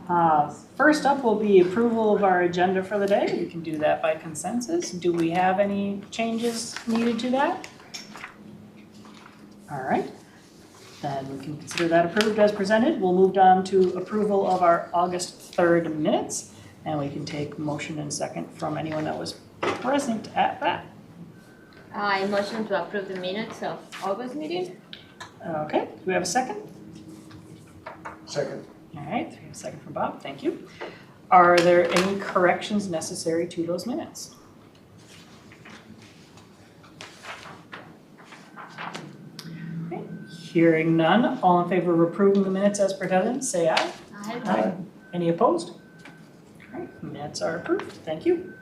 First up will be approval of our agenda for the day. We can do that by consensus. Do we have any changes needed to that? All right, then we can consider that approved as presented. We'll move on to approval of our August 3rd minutes, and we can take motion and second from anyone that was present at that. I motion to approve the minutes of August meeting. Okay, do we have a second? Second. All right, we have a second from Bob, thank you. Are there any corrections necessary to those minutes? Okay, hearing none, all in favor of approving the minutes as presented, say aye. Aye. Any opposed? All right, minutes are approved, thank you.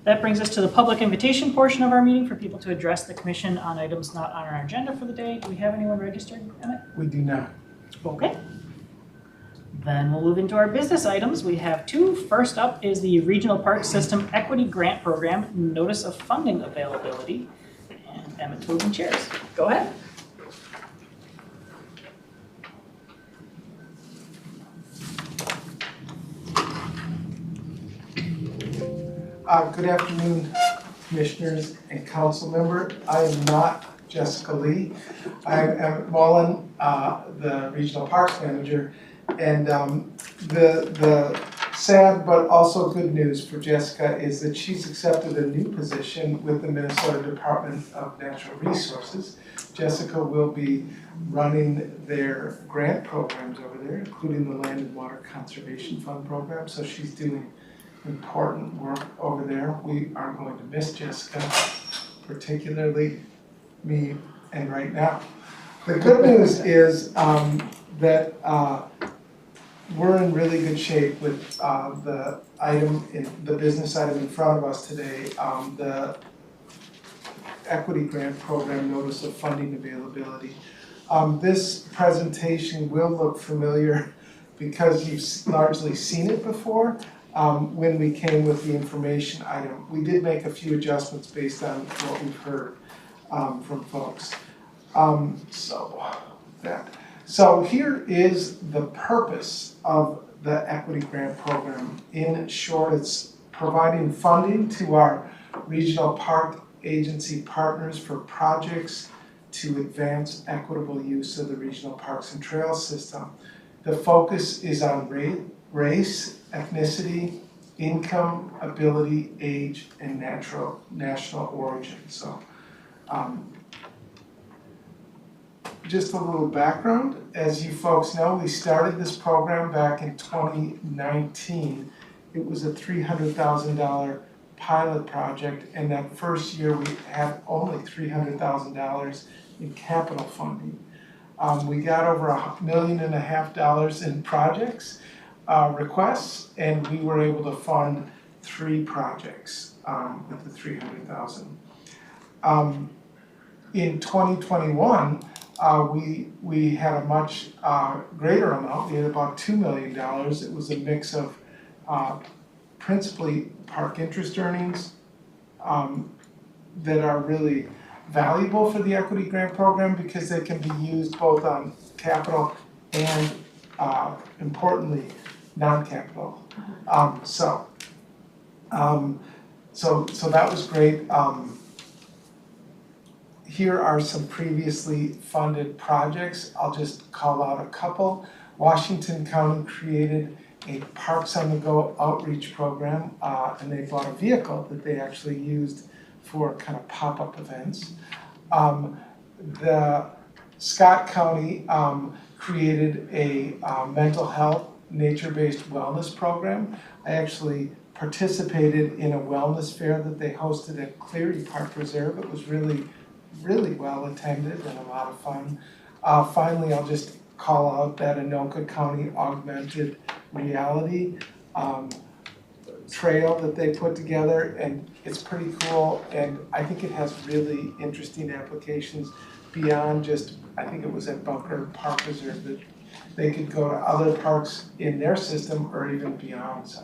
That brings us to the public invitation portion of our meeting for people to address the commission on items not on our agenda for the day. Do we have anyone registered, Emmett? We do not. Okay. Then we'll move into our business items. We have two. First up is the Regional Park System Equity Grant Program Notice of Funding Availability. And Emmett's moving chairs. Go ahead. Good afternoon, commissioners and council member. I am not Jessica Lee. I am Emmett Mullin, the Regional Parks Manager. And the sad but also good news for Jessica is that she's accepted a new position with the Minnesota Department of Natural Resources. Jessica will be running their grant programs over there, including the Land and Water Conservation Fund program. So she's doing important work over there. We are going to miss Jessica, particularly me and right now. The good news is that we're in really good shape with the business item in front of us today, the Equity Grant Program Notice of Funding Availability. This presentation will look familiar because you've largely seen it before. When we came with the information item, we did make a few adjustments based on what we've heard from folks. So here is the purpose of the Equity Grant Program. In short, it's providing funding to our regional park agency partners for projects to advance equitable use of the regional parks and trails system. The focus is on race, ethnicity, income, ability, age, and national origin. So just a little background. As you folks know, we started this program back in 2019. It was a $300,000 pilot project, and that first year we had only $300,000 in capital funding. We got over $1.5 million in projects requests, and we were able to fund 3 projects with the $300,000. In 2021, we had a much greater amount. We had about $2 million. It was a mix of principally park interest earnings that are really valuable for the Equity Grant Program because they can be used both on capital and, importantly, non-capital. So that was great. Here are some previously funded projects. I'll just call out a couple. Washington County created a Parks on the Go outreach program, and they bought a vehicle that they actually used for kind of pop-up events. The Scott County created a mental health nature-based wellness program. I actually participated in a wellness fair that they hosted at Cleary Park Reserve. It was really well attended and a lot of fun. Finally, I'll just call out that Anoka County augmented reality trail that they put together, and it's pretty cool, and I think it has really interesting applications beyond just, I think it was at Bunker Park Reserve, that they could go to other parks in their system or even beyond.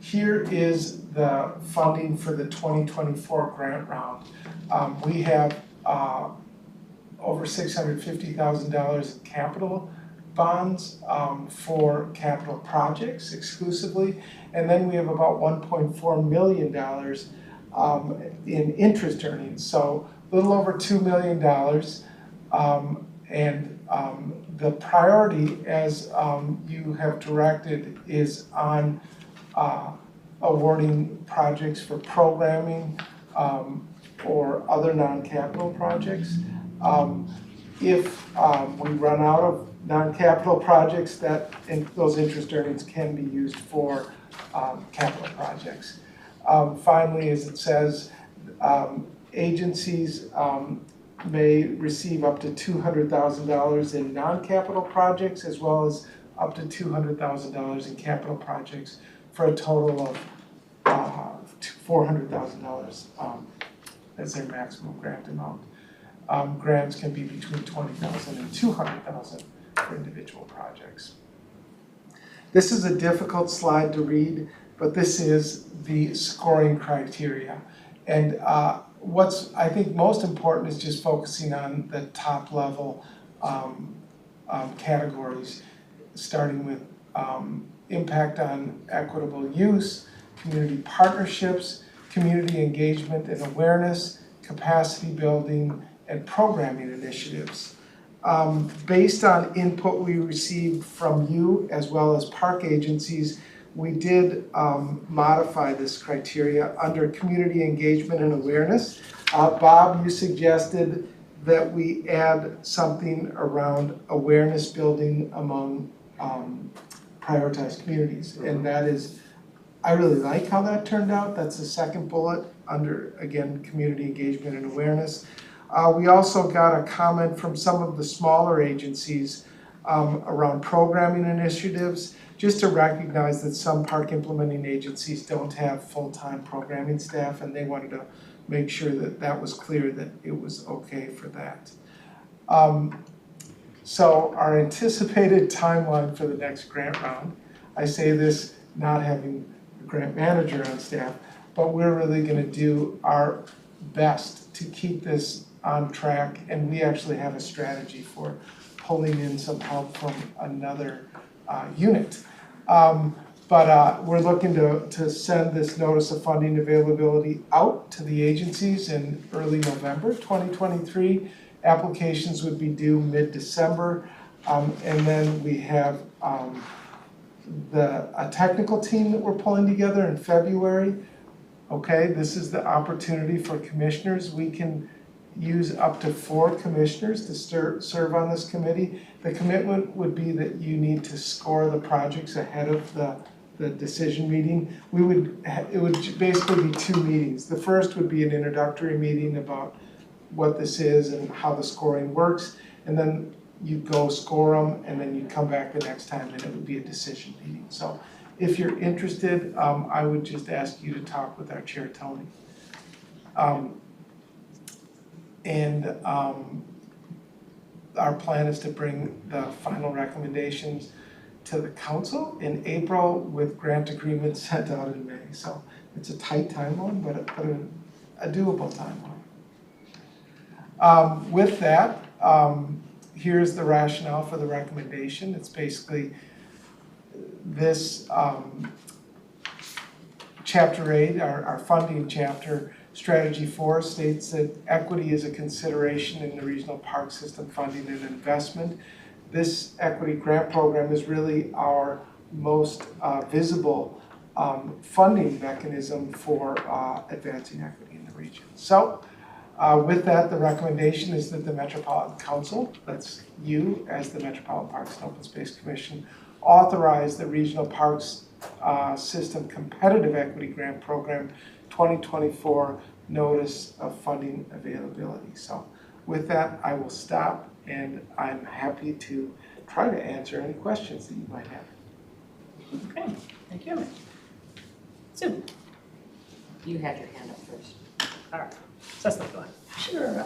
Here is the funding for the 2024 grant round. We have over $650,000 in capital bonds for capital projects exclusively. And then we have about $1.4 million in interest earnings. So a little over $2 million. The priority, as you have directed, is on awarding projects for programming or other non-capital projects. If we run out of non-capital projects, those interest earnings can be used for capital projects. Finally, as it says, agencies may receive up to $200,000 in non-capital projects as well as up to $200,000 in capital projects for a total of $400,000 as their maximum grant amount. Grants can be between $20,000 and $200,000 for individual projects. This is a difficult slide to read, but this is the scoring criteria. And what's, I think, most important is just focusing on the top level categories, starting with impact on equitable use, community partnerships, community engagement and awareness, capacity building, and programming initiatives. Based on input we received from you as well as park agencies, we did modify this criteria under community engagement and awareness. Bob, you suggested that we add something around awareness building among prioritized communities. And that is, I really like how that turned out. That's the second bullet under, again, community engagement and awareness. We also got a comment from some of the smaller agencies around programming initiatives, just to recognize that some park implementing agencies don't have full-time programming staff, and they wanted to make sure that that was clear, that it was okay for that. So our anticipated timeline for the next grant round, I say this not having a grant manager on staff, but we're really going to do our best to keep this on track, and we actually have a strategy for pulling in some help from another unit. But we're looking to send this notice of funding availability out to the agencies in early November 2023. Applications would be due mid-December, and then we have a technical team that we're pulling together in February. Okay, this is the opportunity for commissioners. We can use up to 4 commissioners to serve on this committee. The commitment would be that you need to score the projects ahead of the decision meeting. It would basically be 2 meetings. The first would be an introductory meeting about what this is and how the scoring works, and then you go score them, and then you come back the next time, and it would be a decision meeting. So if you're interested, I would just ask you to talk with our chair, Tony. Our plan is to bring the final recommendations to the council in April with grant agreements sent out in May. So it's a tight timeline, but a doable timeline. With that, here's the rationale for the recommendation. It's basically this Chapter 8, our funding chapter, Strategy 4 states that equity is a consideration in the regional park system funding and investment. This equity grant program is really our most visible funding mechanism for advancing equity in the region. So with that, the recommendation is that the Metropolitan Council, that's you as the Metropolitan Parks and Open Space Commission, authorize the Regional Parks System Competitive Equity Grant Program 2024 Notice of Funding Availability. So with that, I will stop, and I'm happy to try to answer any questions that you might have. Okay, thank you, Emmett. Sue. You had your hand up first. All right, Cecily, go ahead. Sure.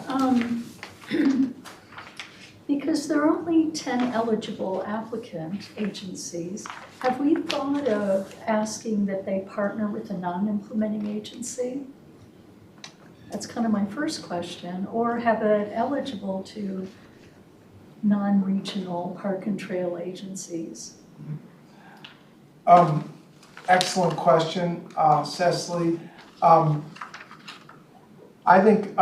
Because there are only 10 eligible applicant agencies, have we thought of asking that they partner with a non-implementing agency? That's kind of my first question, or have it eligible to non-regional park and trail agencies? Excellent question, Cecily. I think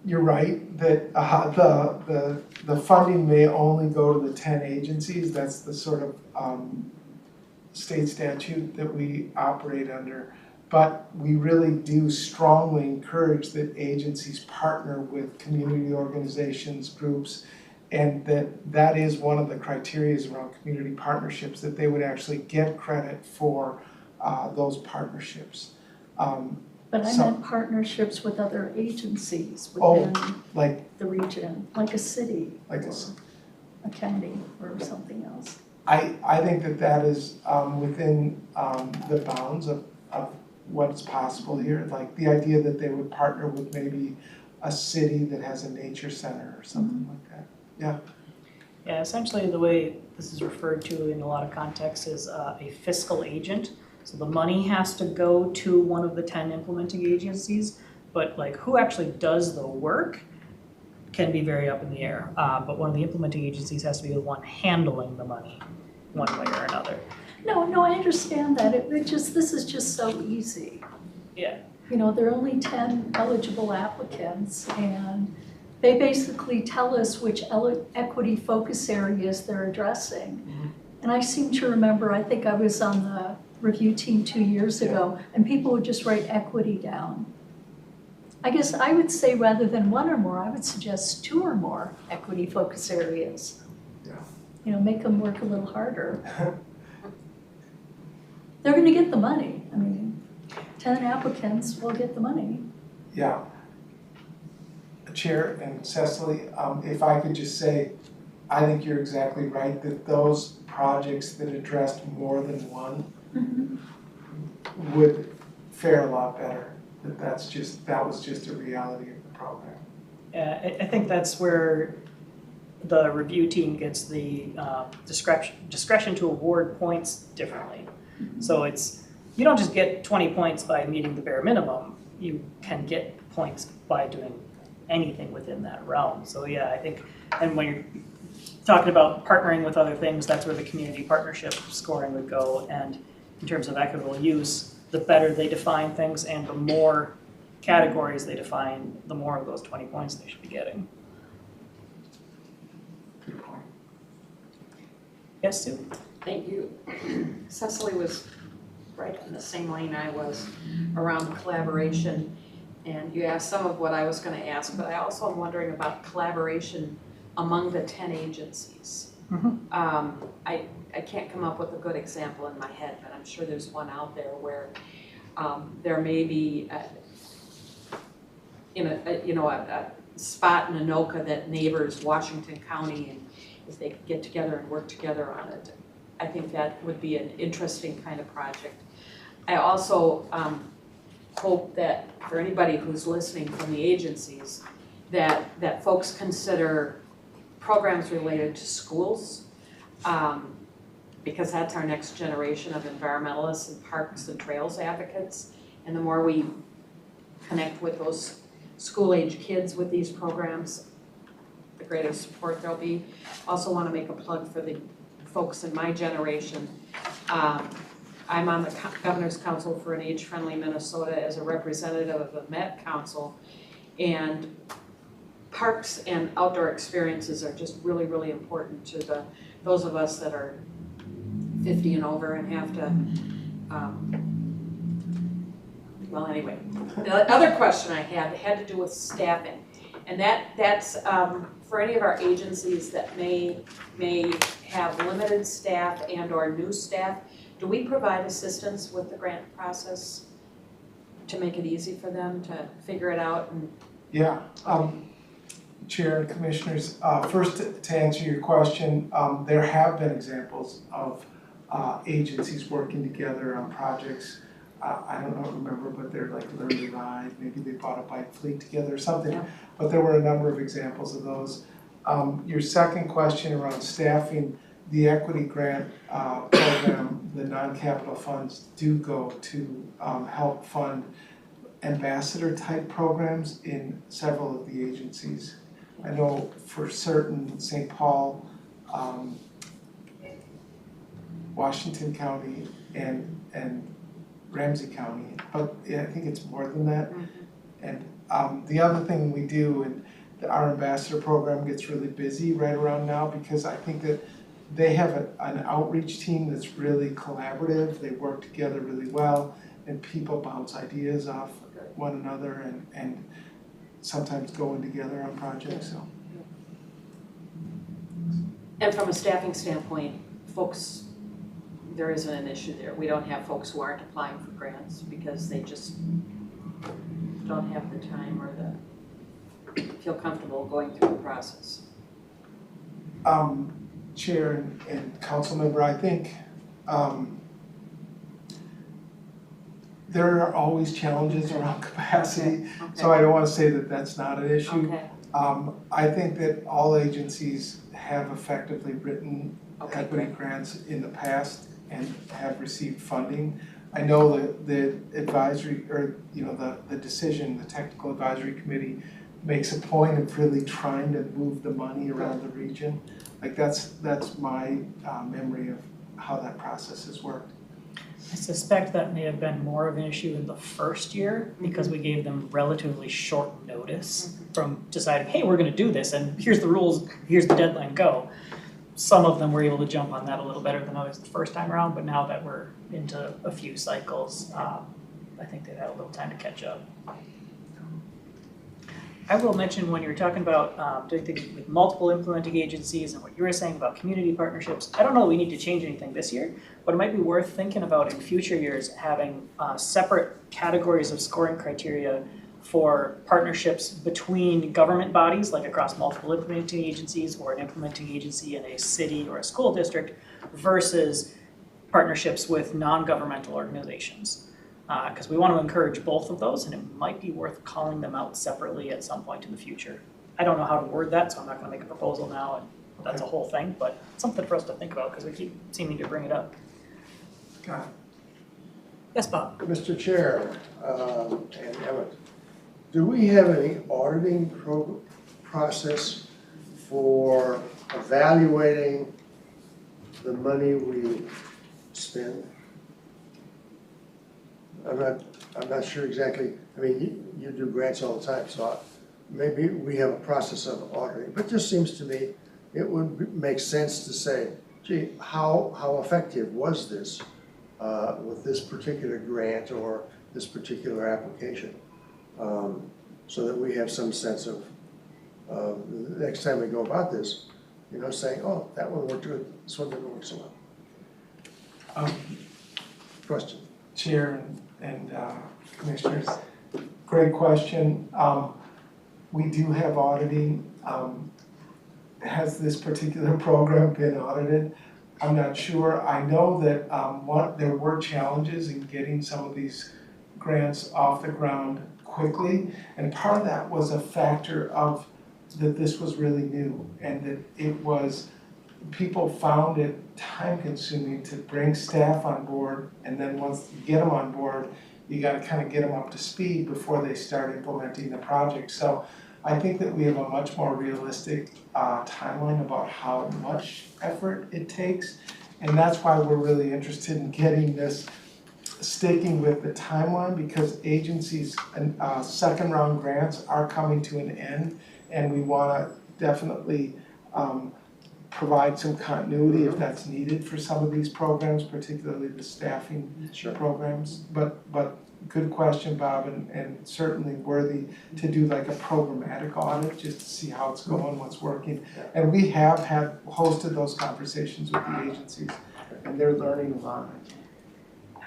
you're right that the funding may only go to the 10 agencies. That's the sort of state statute that we operate under. But we really do strongly encourage that agencies partner with community organizations, groups, and that is one of the criteria around community partnerships, that they would actually get credit for those partnerships. But I So- meant partnerships with other agencies Oh, within like the region, like a city, a a county, or something else. I think that is within the bounds of what's possible here. Like the idea that they would partner with maybe a city that has a nature center or something like that. Yeah. Yeah, essentially the way this is referred to in a lot of contexts is a fiscal agent. So the money has to go to one of the 10 implementing agencies, but like who actually does the work can be very up in the air. But one of the implementing agencies has to be the one handling the money one way or another. No, I understand that. This is just so easy. Yeah. You know, there are only 10 eligible applicants, and they basically tell us which equity focus areas they're addressing. Mhm. And I seem to remember, I think I was on the review team 2 years ago, and people would just write equity down. I guess I would say rather than one or more, I would suggest 2 or more equity focus areas. Yeah. You know, make them work a little harder. They're gonna get the money. I mean, 10 applicants will get the money. Yeah. Chair and Cecily, if I could just say, I think you're exactly right that those projects that addressed more than one would fare a lot better. That was just a reality of the program. Yeah, I think that's where the review team gets the discretion to award points differently. So you don't just get 20 points by meeting the bare minimum, you can get points by doing anything within that realm. So yeah, I think, and when you're talking about partnering with other things, that's where the community partnership scoring would go. And in terms of equitable use, the better they define things and the more categories they define, the more of those 20 points they should be getting. Good point. Yes, Sue? Thank you. Cecily was right in the same lane I was around collaboration. And you asked some of what I was going to ask, but I also am wondering about collaboration among the 10 agencies. I can't come up with a good example in my head, but I'm sure there's one out there where there may be a spot in Anoka that neighbors Washington County, and if they could get together and work together on it, I think that would be an interesting kind of project. I also hope that for anybody who's listening from the agencies, that folks consider programs related to schools, because that's our next generation of environmentalists and parks and trails advocates. And the more we connect with those school-age kids with these programs, the greater support there'll be. Also want to make a plug for the folks in my generation. I'm on the Governor's Council for an Age-Friendly Minnesota as a representative of the Met Council, and parks and outdoor experiences are just really, really important to those of us that are 50 and over and have to, well, anyway. The other question I had to do with staffing, and that's for any of our agencies that may have limited staff and or new staff. Do we provide assistance with the grant process to make it easy for them to figure it out? And Yeah, Chair and Commissioners, first to answer your question, there have been examples of agencies working together on projects. I don't remember, but they're like Learn to Ride, maybe they bought a bike fleet together or something. Yeah. But there were a number of examples of those. Your second question around staffing, the equity grant program, the non-capital funds do go to help fund ambassador type programs in several of the agencies. I know for certain St. Paul, Washington County, and Ramsey County, but yeah, I think it's more than that. And the other thing we do, and our ambassador program gets really busy right around now because I think that they have an outreach team that's really collaborative. They work together really well, and people bounce ideas off one another and sometimes going together on projects. So. And from a staffing standpoint, folks, there isn't an issue there. We don't have folks who aren't applying for grants because they just don't have the time or the feel comfortable going through the process. Chair and council member, I think there are always challenges around capacity, so I don't want to say that that's not an issue. Okay. I think that all agencies have effectively written Okay, equity great. grants in the past and have received funding. I know that the advisory, or the decision, the technical advisory committee makes a point of really trying to move the money around the region. Like that's my memory of how that process has worked. I suspect that may have been more of an issue in the first year because we gave them relatively short notice from deciding, hey, we're gonna do this and here's the rules, here's the deadline, go. Some of them were able to jump on that a little better than others the first time around, but now that we're into a few cycles, I think they've had a little time to catch up. I will mention when you were talking about doing things with multiple implementing agencies and what you were saying about community partnerships, I don't know that we need to change anything this year, but it might be worth thinking about in future years having separate categories of scoring criteria for partnerships between government bodies, like across multiple implementing agencies or an implementing agency in a city or a school district, versus partnerships with non-governmental organizations. Because we want to encourage both of those, and it might be worth calling them out separately at some point in the future. I don't know how to word that, so I'm not going to make a proposal now, and that's a whole thing, but it's something for us to think about because we keep seeming to bring it up. Got it. Yes, Bob? Mr. Chair, and Emmett, do we have any auditing process for evaluating the money we spend? I'm not sure exactly. I mean, you do grants all the time, so maybe we have a process of auditing. But it just seems to me it would make sense to say, gee, how effective was this with this particular grant or this particular application? So that we have some sense of the next time we go about this, saying, oh, that one worked good, this one didn't work so well. Question. Chair and commissioners, great question. We do have auditing. Has this particular program been audited? I'm not sure. I know that there were challenges in getting some of these grants off the ground quickly, and part of that was a factor of that this was really new and that people found it time consuming to bring staff on board, and then once you get them on board, you got to kind of get them up to speed before they start implementing the project. So I think that we have a much more realistic timeline about how much effort it takes, and that's why we're really interested in getting this sticking with the timeline, because agencies and second round grants are coming to an end, and we want to definitely provide some continuity if that's needed for some of these programs, particularly the staffing programs. But good question, Bob, and certainly worthy to do like a programmatic audit just to see how it's going, what's working. And we have hosted those conversations with the agencies, and they're learning a lot.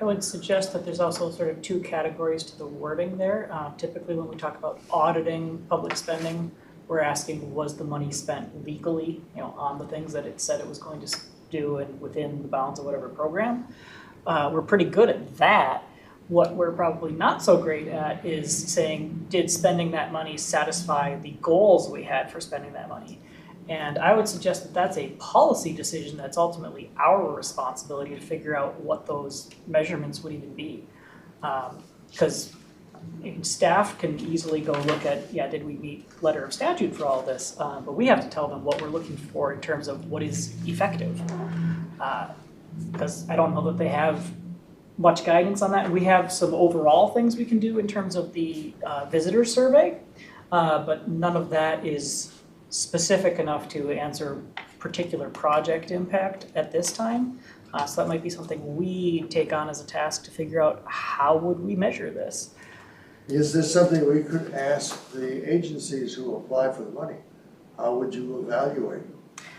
I would suggest that there's also sort of two categories to the wording there. Typically when we talk about auditing public spending, we're asking, was the money spent legally, on the things that it said it was going to do and within the bounds of whatever program? We're pretty good at that. What we're probably not so great at is saying, did spending that money satisfy the goals we had for spending that money? And I would suggest that that's a policy decision that's ultimately our responsibility to figure out what those measurements would even be. Because and staff can easily go look at, yeah, did we meet letter of statute for all this? But we have to tell them what we're looking for in terms of what is effective. Because I don't know that they have much guidance on that. We have some overall things we can do in terms of the visitor survey, but none of that is specific enough to answer particular project impact at this time. So that might be something we take on as a task to figure out how would we measure this. Is this something we could ask the agencies who apply for the money? How would you evaluate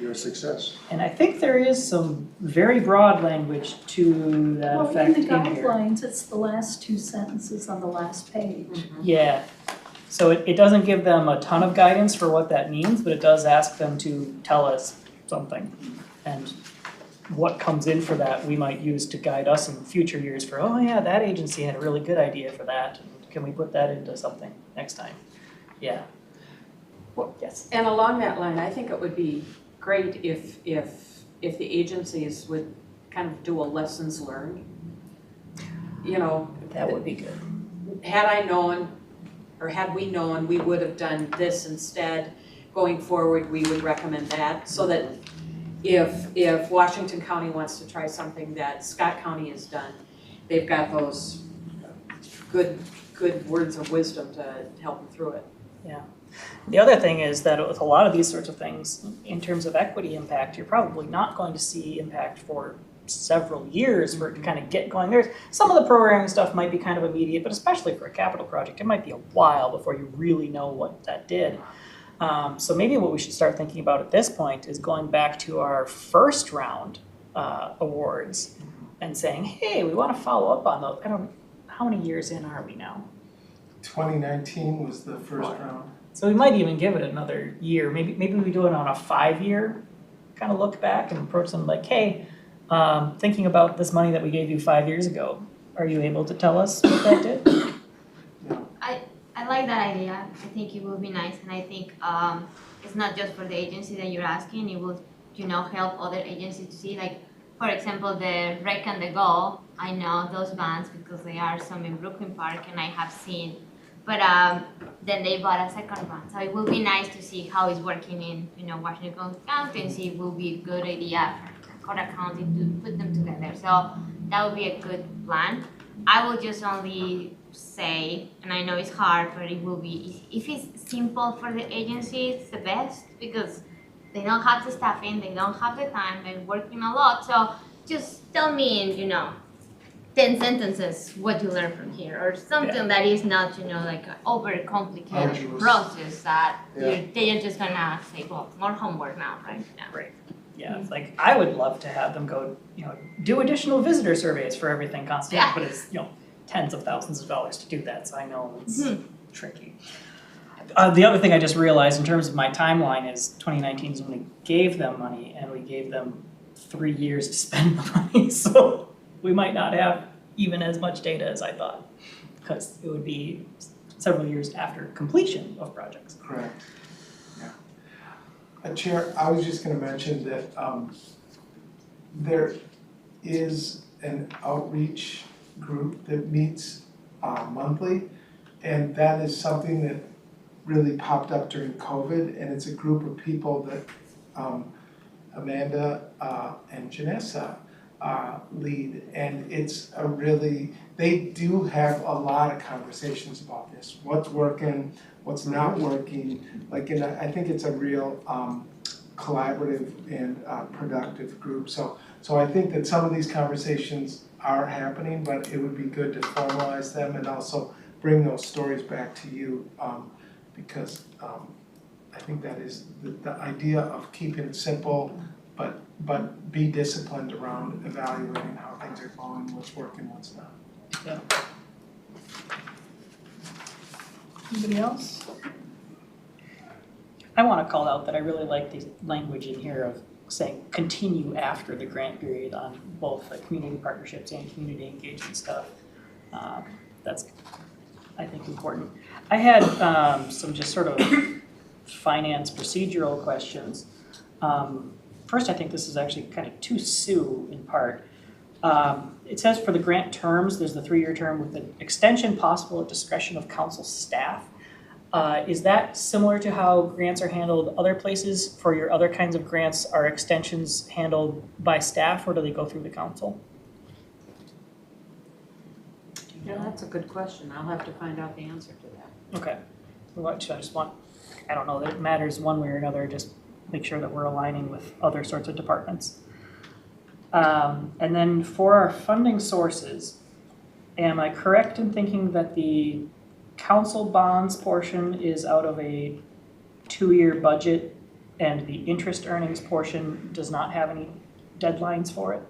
your success? And I think there is some very broad language to that Well, effect in the in here. guidelines, it's the last two sentences on the last page. Yeah, so it doesn't give them a ton of guidance for what that means, but it does ask them to tell us something. And what comes in for that, we might use to guide us in future years for, oh yeah, that agency had a really good idea for that. Can we put that into something next time? Yeah. Well, yes. And along that line, I think it would be great if the agencies would kind of do a lessons learned. You know, That would be good. had I known, or had we known, we would have done this instead. Going forward, we would recommend that, so that if Washington County wants to try something that Scott County has done, they've got those good words of wisdom to help them through it. Yeah. The other thing is that with a lot of these sorts of things, in terms of equity impact, you're probably not going to see impact for several years for it to kind of get going. There's some of the programming stuff might be kind of immediate, but especially for a capital project, it might be a while before you really know what that did. So maybe what we should start thinking about at this point is going back to our first round awards and saying, hey, we want to follow up on those. How many years in are we now? 2019 was the first round. So we might even give it another year. Maybe we do it on a 5-year kind of look back and approach them like, hey, thinking about this money that we gave you 5 years ago, are you able to tell us what that did? I like that idea. I think it will be nice, and I think it's not just for the agency that you're asking. It will, help other agencies to see. Like, for example, the Rec and the Go. I know those bands because there are some in Brooklyn Park, and I have seen. But then they bought a second band, so it will be nice to see how it's working in Washington County, and see it will be a good idea for Dakota County to put them together. So that would be a good plan. I will just only say, and I know it's hard, but it will be, if it's simple for the agency, it's the best, because they don't have the staffing, they don't have the time, they're working a lot. So just tell me in 10 sentences what you learned from here, or something that is not like an over complicated Arduous. process that Yeah. they're just gonna say, well, more homework now, right? Right. Yeah, it's like, I would love to have them go, do additional visitor surveys for everything constantly, Yeah. but it's, tens of thousands of dollars to do that, so I know it's tricky. The other thing I just realized in terms of my timeline is 2019 is when we gave them money, and we gave them 3 years to spend the money, so we might not have even as much data as I thought, because it would be several years after completion of projects. Correct. Yeah. Chair, I was just going to mention that there is an outreach group that meets monthly, and that is something that really popped up during COVID, and it's a group of people that Amanda and Janessa lead, and it's a really, they do have a lot of conversations about this, what's working, what's not working, and I think it's a real collaborative and productive group. So I think that some of these conversations are happening, but it would be good to formalize them and also bring those stories back to you, because I think that is the idea of keeping it simple, but be disciplined around evaluating how things are going, what's working, what's not. Yeah. Anybody else? I want to call out that I really like the language in here of saying continue after the grant period on both the community partnerships and community engagement stuff. That's, I think, important. I had some just sort of finance procedural questions. First, I think this is actually kind of to Sue in part. It says for the grant terms, there's the 3-year term with the extension possible at discretion of council staff. Is that similar to how grants are handled other places? For your other kinds of grants, are extensions handled by staff or do they go through the council? Yeah, that's a good question. I'll have to find out the answer to that. Okay. I don't know that it matters one way or another, just make sure that we're aligning with other sorts of departments. And then for our funding sources, am I correct in thinking that the council bonds portion is out of a 2-year budget and the interest earnings portion does not have any deadlines for it?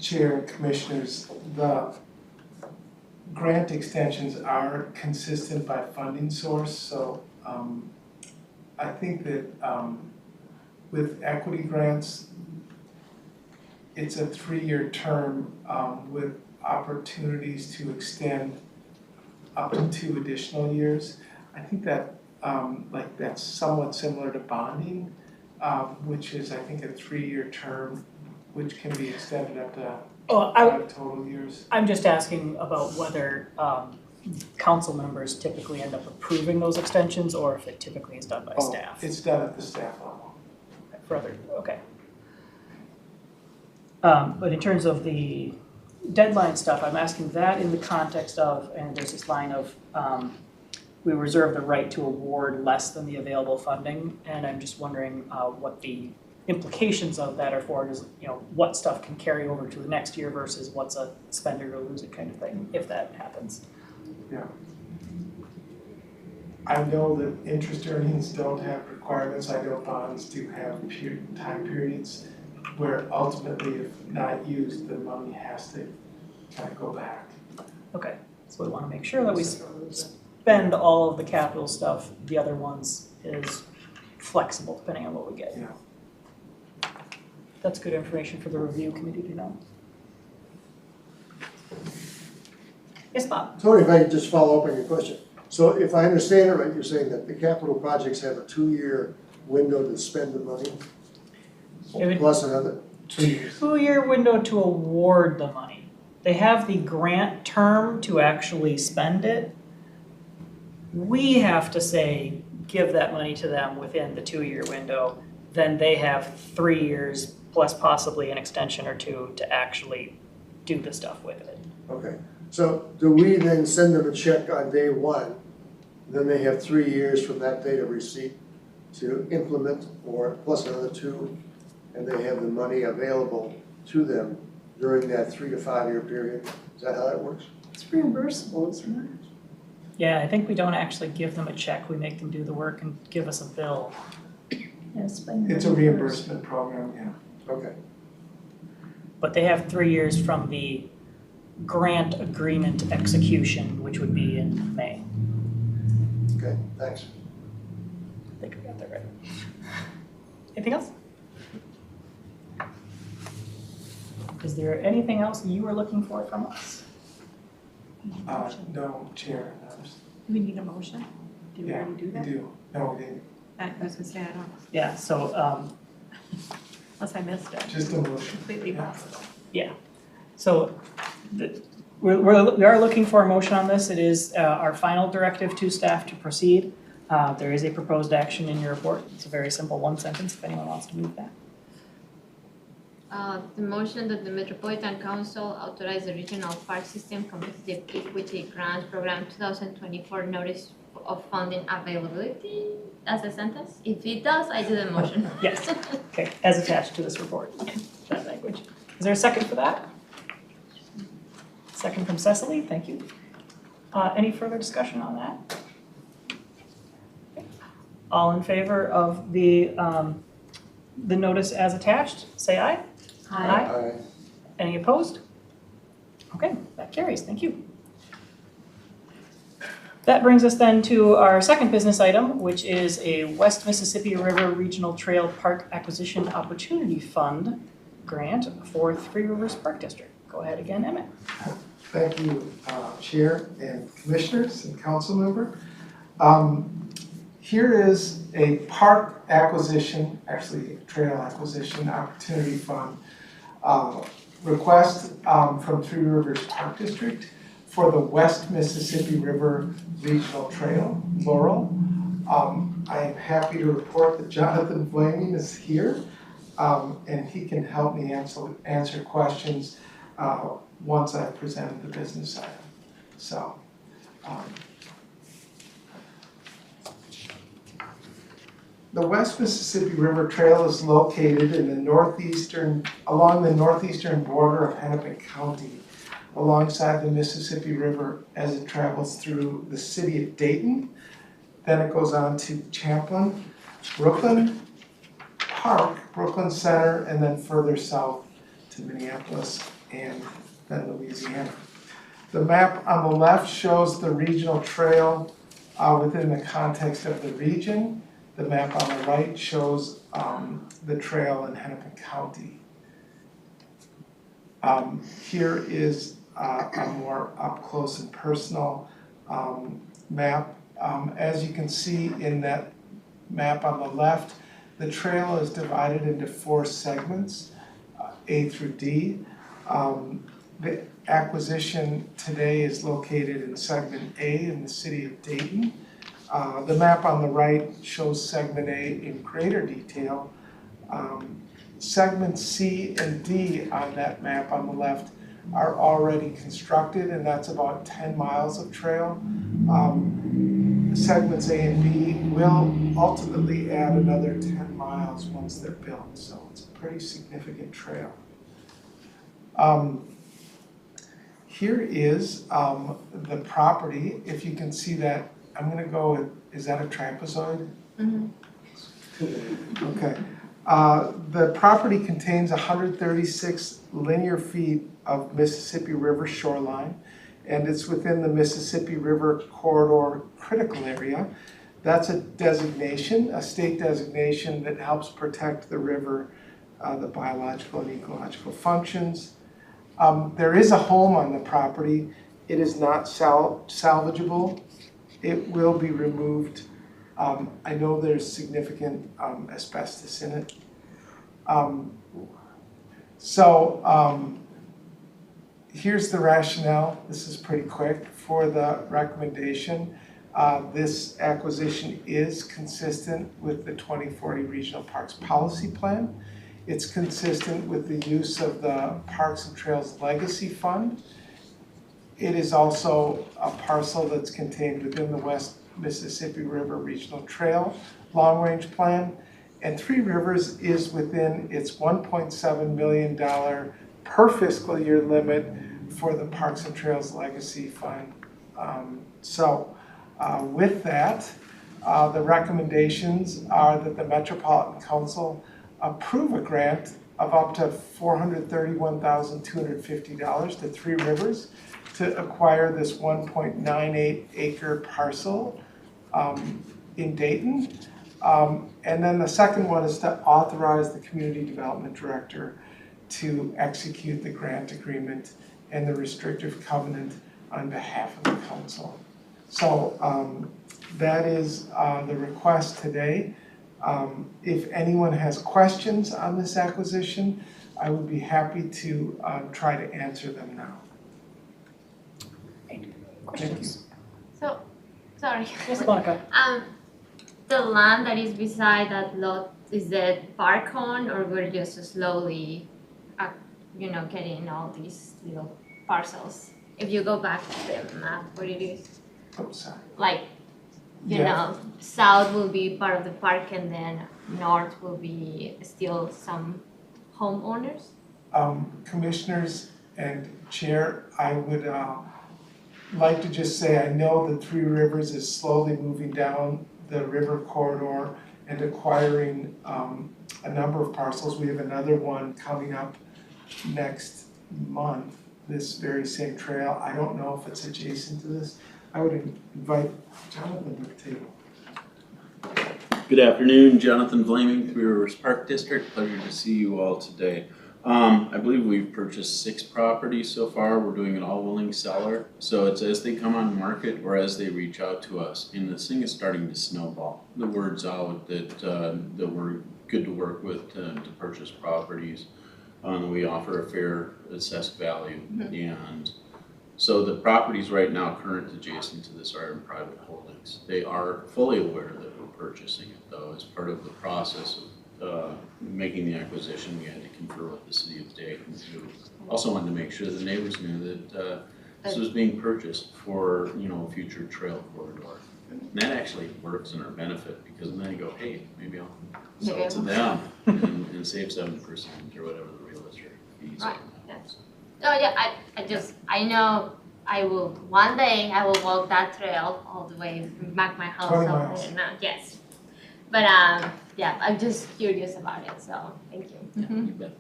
Chair, Commissioners, the grant extensions are consistent by funding source, so I think that with equity grants, it's a 3-year term with opportunities to extend up to 2 additional years. I think that that's somewhat similar to bonding, which is I think a 3-year term, which can be extended up to 5 total years. I'm just asking about whether council members typically end up approving those extensions or if it typically is done by staff. It's done at the staff level. Okay. But in terms of the deadline stuff, I'm asking that in the context of, and there's this line of, we reserve the right to award less than the available funding, and I'm just wondering what the implications of that are for, is, what stuff can carry over to the next year versus what's a spend it or lose it kind of thing, if that happens. Yeah. I know that interest earnings don't have requirements. I know bonds do have time periods where ultimately, if not used, the money has to kind of go back. Okay, so we want to make sure that we spend all of the capital stuff. The other ones is flexible depending on what we get. Yeah. That's good information for the review committee to know. Yes, Bob? Tony, if I could just follow up on your question. So if I understand it right, you're saying that the capital projects have a 2-year window to spend the money? Plus another 2 years? 2-year window to award the money. They have the grant term to actually spend it. We have to say, give that money to them within the 2-year window. Then they have 3 years plus possibly an extension or 2 to actually do the stuff with it. Okay, so do we then send them a check on day 1? Then they have 3 years from that date of receipt to implement, or plus another 2, and they have the money available to them during that 3 to 5 year period? Is that how that works? It's reimbursable, isn't it? Yeah, I think we don't actually give them a check. We make them do the work and give us a bill. Yeah, spend It's a it. reimbursement program, yeah. Okay, But they have 3 years from the grant agreement execution, which would be in May. okay, thanks. I think we got that right. Anything else? Is there anything else you were looking for from us? No, Chair. Do we need a motion? Did we Yeah, already do we that? do. No, we didn't. I was gonna say, I don't, Yeah, so, unless I missed it. Just a motion. Completely Yeah. possible. so we are looking for a motion on this. It is our final directive to staff to proceed. There is a proposed action in your report. It's a very simple 1 sentence if anyone wants to move that. The motion that the Metropolitan Council authorize the Regional Park System Competitive Equity Grant Program 2024 Notice of Funding Availability. That's a sentence? If it does, I do the motion. Yes, okay, as attached to this report, that language. Is there a second for that? Second from Cecily, thank you. Any further discussion on that? Okay. All in favor of the notice as attached, say aye. Aye. Any opposed? Okay, that carries, thank you. That brings us then to our second business item, which is a West Mississippi River Regional Trail Park Acquisition Opportunity Fund grant for Three Rivers Park District. Go ahead again, Emmett. Thank you, Chair and Commissioners and Council Member. Here is a park acquisition, actually trail acquisition opportunity fund request from Three Rivers Park District for the West Mississippi River Regional Trail, Laurel. I am happy to report that Jonathan Flaming is here, and he can help me answer questions once I've presented the business item. So, the West Mississippi River Trail is located in the along the northeastern border of Hennepin County, alongside the Mississippi River as it travels through the city of Dayton. Then it goes on to Champlin, Brooklyn Park, Brooklyn Center, and then further south to Minneapolis and then Louisiana. The map on the left shows the regional trail within the context of the region. The map on the right shows the trail in Hennepin County. Here is a more up close and personal map. As you can see in that map on the left, the trail is divided into 4 segments, A through D. The acquisition today is located in segment A in the city of Dayton. The map on the right shows segment A in greater detail. Segments C and D on that map on the left are already constructed, and that's about 10 miles of trail. Segments A and B will ultimately add another 10 miles once they're built, so it's a pretty significant trail. Here is the property. If you can see that, I'm gonna go with, is that a trapezoid? Mm-hmm. Okay. The property contains 136 linear feet of Mississippi River shoreline, and it's within the Mississippi River Corridor Critical Area. That's a designation, a state designation that helps protect the river, the biological and ecological functions. There is a home on the property. It is not salvageable. It will be removed. I know there's significant asbestos in it. Here's the rationale. This is pretty quick for the recommendation. This acquisition is consistent with the 2040 Regional Parks Policy Plan. It's consistent with the use of the Parks and Trails Legacy Fund. It is also a parcel that's contained within the West Mississippi River Regional Trail Long Range Plan. And Three Rivers is within its $1.7 million per fiscal year limit for the Parks and Trails Legacy Fund. With that, the recommendations are that the Metropolitan Council approve a grant of up to $431,250 to Three Rivers to acquire this 1.98 acre parcel in Dayton. And then the second one is to authorize the Community Development Director to execute the grant agreement and the restrictive covenant on behalf of the council. So that is the request today. If anyone has questions on this acquisition, I would be happy to try to answer them now. Questions? So, sorry. Yes, Monica. The land that is beside that lot, is that park on, or we're just slowly, getting all these little parcels? If you go back to the map, what it is, Oh, sorry. like, Yeah. south will be part of the park, and then north will be still some homeowners? Commissioners and Chair, I would like to just say I know that Three Rivers is slowly moving down the river corridor and acquiring a number of parcels. We have another one coming up next month, this very same trail. I don't know if it's adjacent to this. I would invite Jonathan to the table. Good afternoon, Jonathan Flaming, Three Rivers Park District. Pleasure to see you all today. I believe we've purchased 6 properties so far. We're doing an all willing seller. So it's as they come on market or as they reach out to us. And this thing is starting to snowball. The word's out that we're good to work with to purchase properties. We offer a fair assessed value. And so the properties right now current adjacent to this are in private holdings. They are fully aware that we're purchasing it though. As part of the process of making the acquisition, we had to confer with the city of Dayton. Also wanted to make sure the neighbors knew that this was being purchased for, a future trail corridor. And that actually works in our benefit because then they go, hey, maybe I'll sell it to them and save 7% or whatever the realtor fees are. Right, yes. Oh yeah, I know one day I will walk that trail all the way back my house. 20 over miles. there now, yes. But yeah, I'm just curious about it, so thank you. Yeah, you bet.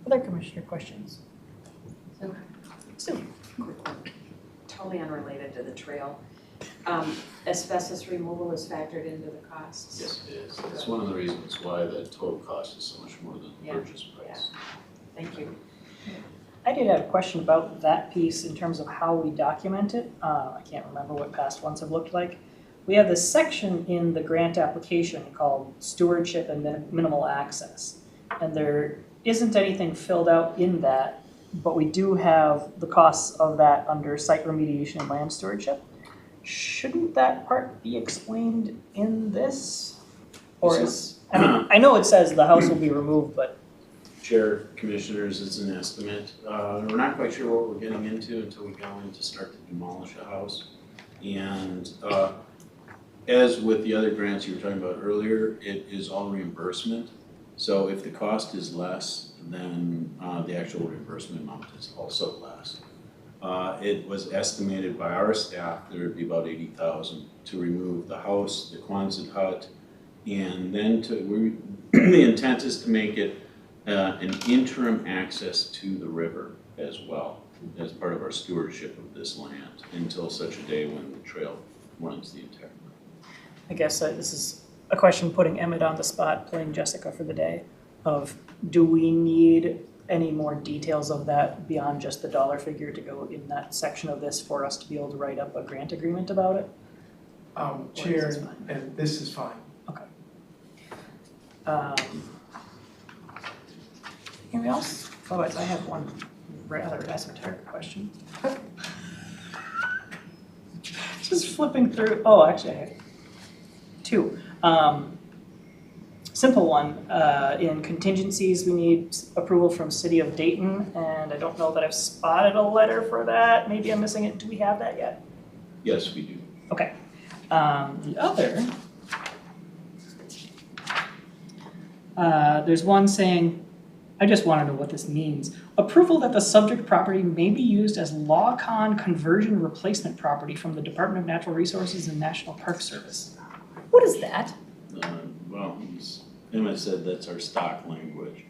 Other commissioner questions? Sue? Totally unrelated to the trail. Asbestos removal is factored into the costs? Yes, it is. It's one of the reasons why the total cost is so much more than the Yeah. purchase price. Thank you. I did have a question about that piece in terms of how we document it. I can't remember what past ones have looked like. We have this section in the grant application called stewardship and minimal access. And there isn't anything filled out in that, but we do have the costs of that under site remediation and land stewardship. Shouldn't that part be explained in this? Or I know it says the house will be removed, but Chair, commissioners, it's an estimate. We're not quite sure what we're getting into until we go in to start to demolish a house. And as with the other grants you were talking about earlier, it is all reimbursement. So if the cost is less, then the actual reimbursement amount is also less. It was estimated by our staff there would be about $80,000 to remove the house, the Quonset hut, and then the intent is to make it an interim access to the river as well, as part of our stewardship of this land until such a day when the trail runs the entire. I guess this is a question putting Emmett on the spot, playing Jessica for the day, of do we need any more details of that beyond just the dollar figure to go in that section of this for us to be able to write up a grant agreement about it? Chair, this fine? and this is fine. Anything else? Otherwise, I have one rather esoteric question. Just flipping through, actually I have 2. Simple one, in contingencies, we need approval from City of Dayton, and I don't know that I've spotted a letter for that. Maybe I'm missing it. Do we have that yet? Yes, we do. Okay. The other, there's one saying, I just want to know what this means. Approval that the subject property may be used as law-con conversion replacement property from the Department of Natural Resources and National Park Service. What is that? Well, Emmett said that's our stock language.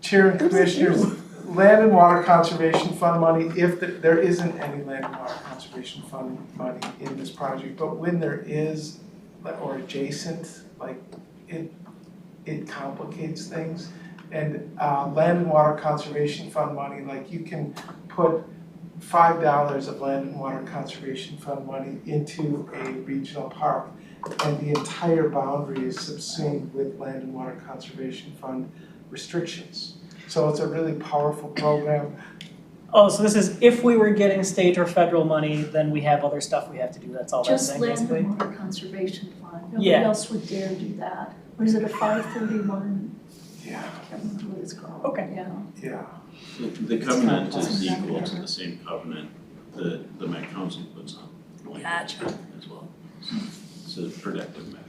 Chair and commissioners, land and water conservation fund money, if there isn't any land and water conservation fund money in this project, but when there is, or adjacent, like it complicates things. And land and water conservation fund money, like you can put $5 of land and water conservation fund money into a regional park, and the entire boundary is subsumed with land and water conservation fund restrictions. So it's a really powerful program. Oh, so this is if we were getting state or federal money, then we have other stuff we have to do. That's all that's Just saying land basically. and water conservation fund, nobody Yeah. else would dare do that. Or is it a 531? Yeah, I can't remember what it's called. Okay. Yeah. yeah. The covenant is It's not equal to fair. the same covenant that the Met Council puts on Gotcha. as well. It's a protective measure.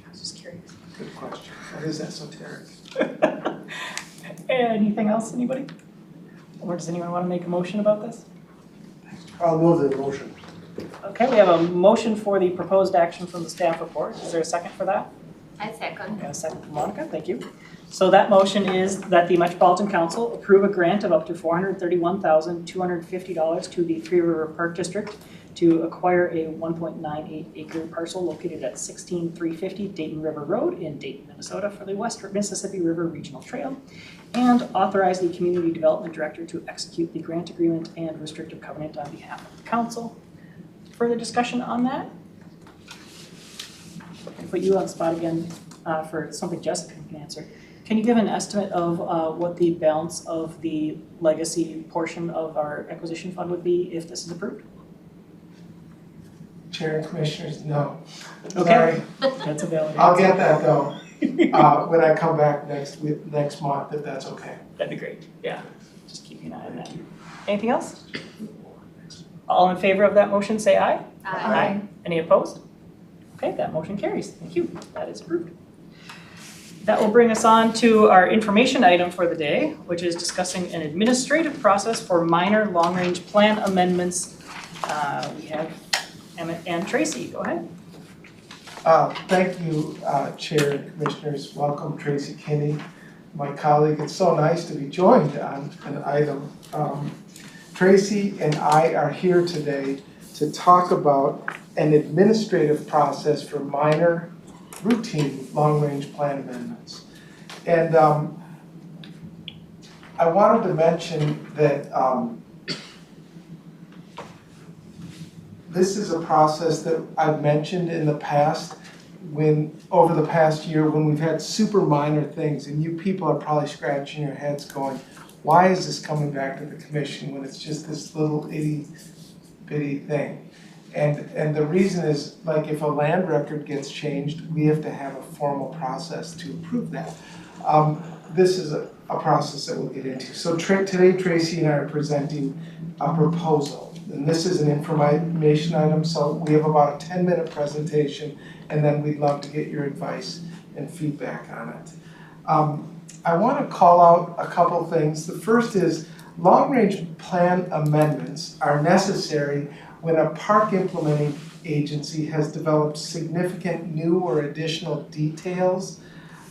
I was just curious. Good question. That is esoteric. Anything else, anybody? Or does anyone want to make a motion about this? I'll move the motion. Okay, we have a motion for the proposed action from the staff report. Is there a second for that? I second. Got a second from Monica, thank you. So that motion is that the Metropolitan Council approve a grant of up to $431,250 to the Three River Park District to acquire a 1.98 acre parcel located at 16350 Dayton River Road in Dayton, Minnesota for the West Mississippi River Regional Trail, and authorize the Community Development Director to execute the grant agreement and restrictive covenant on behalf of the council. Further discussion on that? I'll put you on the spot again for something Jessica can answer. Can you give an estimate of what the balance of the legacy portion of our acquisition fund would be if this is approved? Chair and Commissioners, no. Okay. Sorry. That's available. I'll get that though, when I come back next month, if that's okay. That'd be great, yeah. Just keeping an eye on that. Anything else? All in favor of that motion, say aye. Aye. Any opposed? Okay, that motion carries. Thank you. That is approved. That will bring us on to our information item for the day, which is discussing an administrative process for minor long-range plan amendments. We have Emmett and Tracey. Go ahead. Thank you, Chair and Commissioners. Welcome, Tracey Kinney, my colleague. It's so nice to be joined on an item. Tracey and I are here today to talk about an administrative process for minor, routine, long-range plan amendments. And I wanted to mention that this is a process that I've mentioned in the past over the past year when we've had super minor things, and you people are probably scratching your heads going, why is this coming back to the commission when it's just this little itty bitty thing? And the reason is, like, if a land record gets changed, we have to have a formal process to approve that. This is a process that we'll get into. So today, Tracey and I are presenting a proposal. And this is an information item, so we have about a 10-minute presentation, and then we'd love to get your advice and feedback on it. I want to call out a couple things. The first is long-range plan amendments are necessary when a park implementing agency has developed significant new or additional details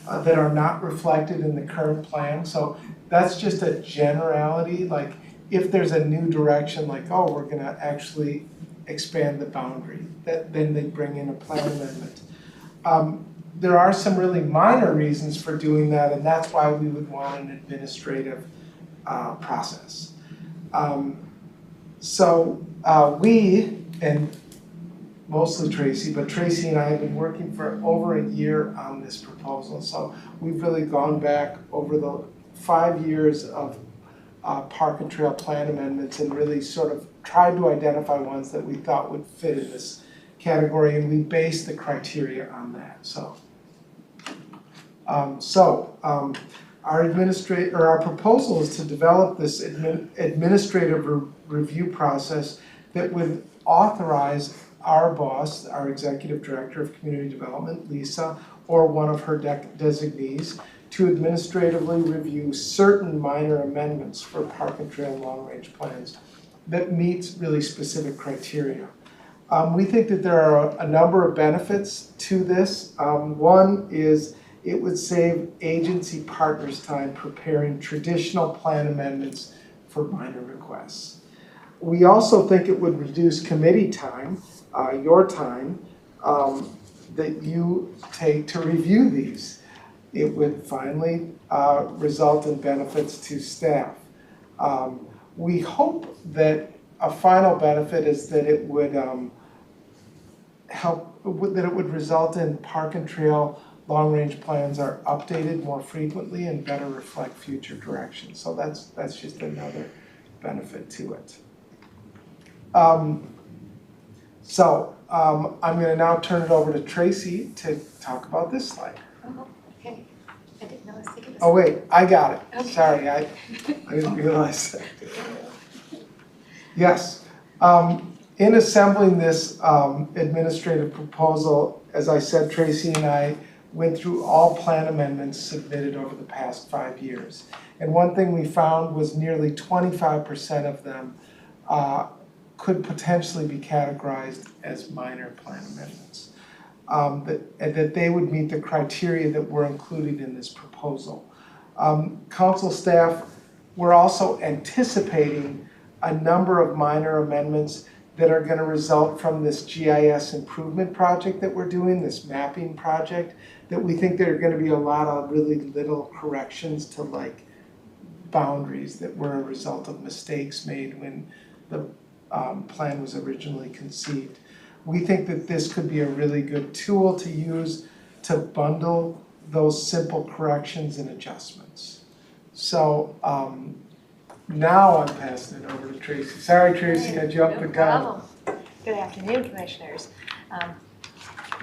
that are not reflected in the current plan. So that's just a generality, like if there's a new direction, like, oh, we're gonna actually expand the boundary, then they bring in a plan amendment. There are some really minor reasons for doing that, and that's why we would want an administrative process. We, and mostly Tracey, but Tracey and I have been working for over a year on this proposal. So we've really gone back over the 5 years of park and trail plan amendments and really sort of tried to identify ones that we thought would fit in this category, and we based the criteria on that. Our proposal is to develop this administrative review process that would authorize our boss, our executive director of community development, Lisa, or one of her designees, to administratively review certain minor amendments for park and trail long-range plans that meets really specific criteria. We think that there are a number of benefits to this. One is it would save agency partners time preparing traditional plan amendments for minor requests. We also think it would reduce committee time, your time, that you take to review these. It would finally result in benefits to staff. We hope that a final benefit is that it would that it would result in park and trail long-range plans are updated more frequently and better reflect future direction. So that's just another benefit to it. I'm going to now turn it over to Tracey to talk about this slide. Oh, okay. I didn't know I was taking this. Oh wait, I got it. Okay. Sorry, I didn't realize that. Yes. In assembling this administrative proposal, as I said, Tracey and I went through all plan amendments submitted over the past 5 years. And one thing we found was nearly 25% of them could potentially be categorized as minor plan amendments. That they would meet the criteria that were included in this proposal. Council staff, we're also anticipating a number of minor amendments that are gonna result from this GIS improvement project that we're doing, this mapping project, that we think there are gonna be a lot of really little corrections to like boundaries that were a result of mistakes made when the plan was originally conceived. We think that this could be a really good tool to use to bundle those simple corrections and adjustments. So now I'm passing it over to Tracey. Sorry, Tracey, I jumped the gun. No problem. Good afternoon, Commissioners.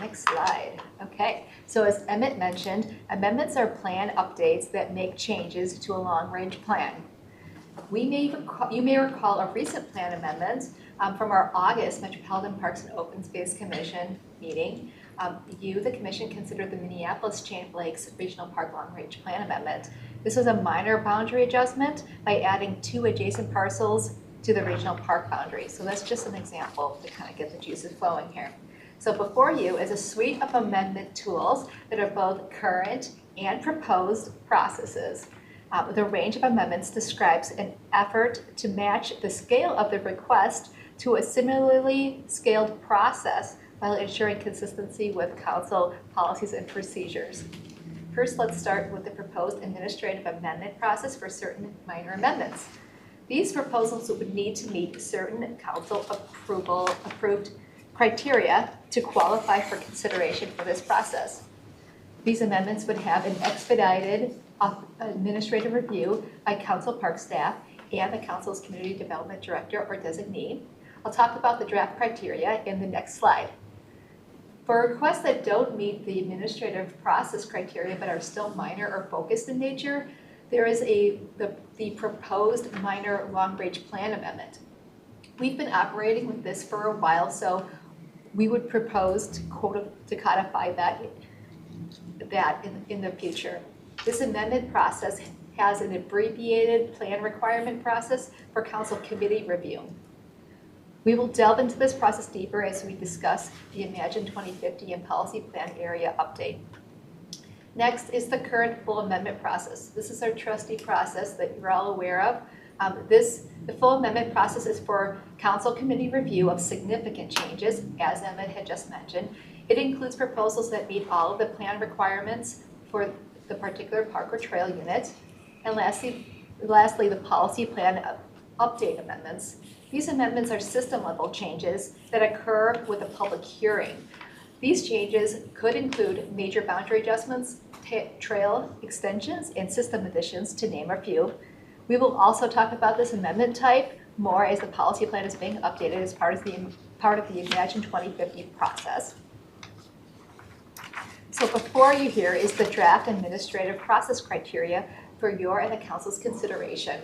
Next slide. Okay, so as Emmett mentioned, amendments are plan updates that make changes to a long-range plan. You may recall a recent plan amendment from our August Metropolitan Parks and Open Space Commission meeting. The Commission, considered the Minneapolis Chain of Lakes Regional Park Long Range Plan Amendment. This was a minor boundary adjustment by adding 2 adjacent parcels to the regional park boundary. So that's just an example to kind of get the juices flowing here. So before you is a suite of amendment tools that are both current and proposed processes. The range of amendments describes an effort to match the scale of the request to a similarly scaled process while ensuring consistency with council policies and procedures. First, let's start with the proposed administrative amendment process for certain minor amendments. These proposals would need to meet certain council approved criteria to qualify for consideration for this process. These amendments would have an expedited administrative review by council park staff and the council's community development director or designee. I'll talk about the draft criteria in the next slide. For requests that don't meet the administrative process criteria but are still minor or focused in nature, there is the proposed minor long-range plan amendment. We've been operating with this for a while, so we would propose to codify that in the future. This amendment process has an abbreviated plan requirement process for council committee review. We will delve into this process deeper as we discuss the Imagine 2050 and Policy Plan Area Update. Next is the current full amendment process. This is our trustee process that you're all aware of. The full amendment process is for council committee review of significant changes, as Emmett had just mentioned. It includes proposals that meet all of the plan requirements for the particular park or trail unit. And lastly, the policy plan update amendments. These amendments are system-level changes that occur with a public hearing. These changes could include major boundary adjustments, trail extensions, and system additions, to name a few. We will also talk about this amendment type more as the policy plan is being updated as part of the Imagine 2050 process. So before you here is the draft administrative process criteria for your and the council's consideration.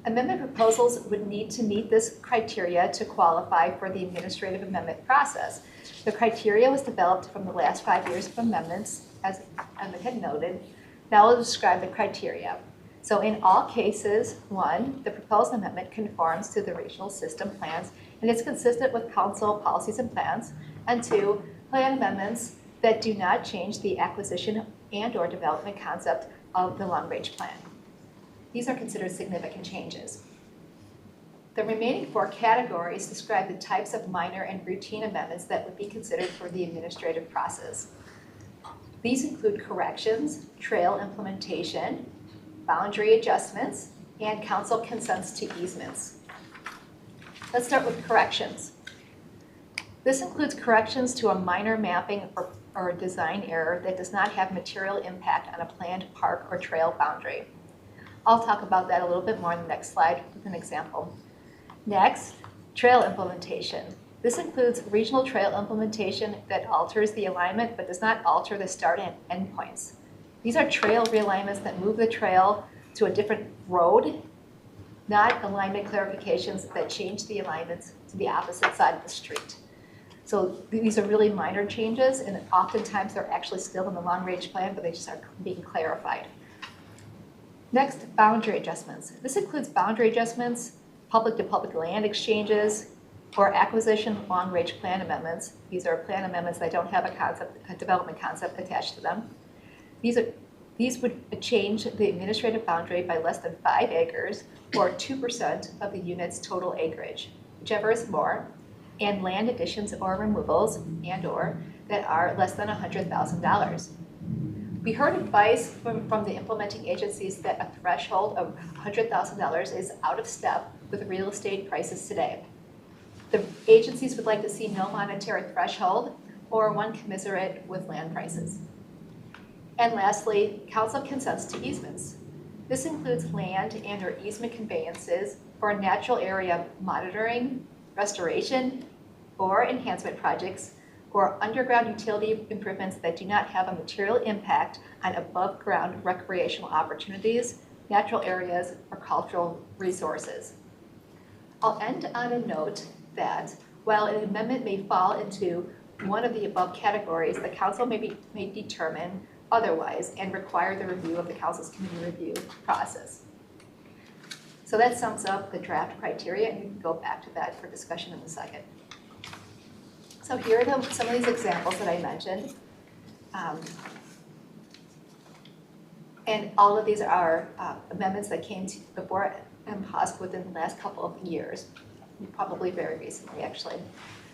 Amendment proposals would need to meet this criteria to qualify for the administrative amendment process. The criteria was developed from the last 5 years of amendments, as Emmett had noted. Now I'll describe the criteria. So in all cases, 1, the proposed amendment conforms to the regional system plans and is consistent with council policies and plans. And 2, plan amendments that do not change the acquisition and/or development concept of the long-range plan. These are considered significant changes. The remaining 4 categories describe the types of minor and routine amendments that would be considered for the administrative process. These include corrections, trail implementation, boundary adjustments, and council consents to easements. Let's start with corrections. This includes corrections to a minor mapping or design error that does not have material impact on a planned park or trail boundary. I'll talk about that a little bit more in the next slide with an example. Next, trail implementation. This includes regional trail implementation that alters the alignment but does not alter the start and end points. These are trail realignments that move the trail to a different road, not alignment clarifications that change the alignments to the opposite side of the street. So these are really minor changes, and oftentimes they're actually still in the long-range plan, but they just are being clarified. Next, boundary adjustments. This includes boundary adjustments, public-to-public land exchanges, or acquisition long-range plan amendments. These are plan amendments that don't have a development concept attached to them. These These would change the administrative boundary by less than 5 acres or 2% of the unit's total acreage, whichever is more, and land additions or removals and/or that are less than $100,000. We heard advice from the implementing agencies that a threshold of $100,000 is out of step with real estate prices today. The agencies would like to see no monetary threshold or one commensurate with land prices. And lastly, council consents to easements. This includes land and/or easement conveyances for natural area monitoring, restoration, or enhancement projects, or underground utility improvements that do not have a material impact on above-ground recreational opportunities, natural areas, or cultural resources. I'll end on a note that while an amendment may fall into one of the above categories, the council may determine otherwise and require the review of the council's committee review process. So that sums up the draft criteria, and we can go back to that for discussion in a second. So here are some of these examples that I mentioned. And all of these are amendments that came before MPOSC within the last couple of years, probably very recently, actually.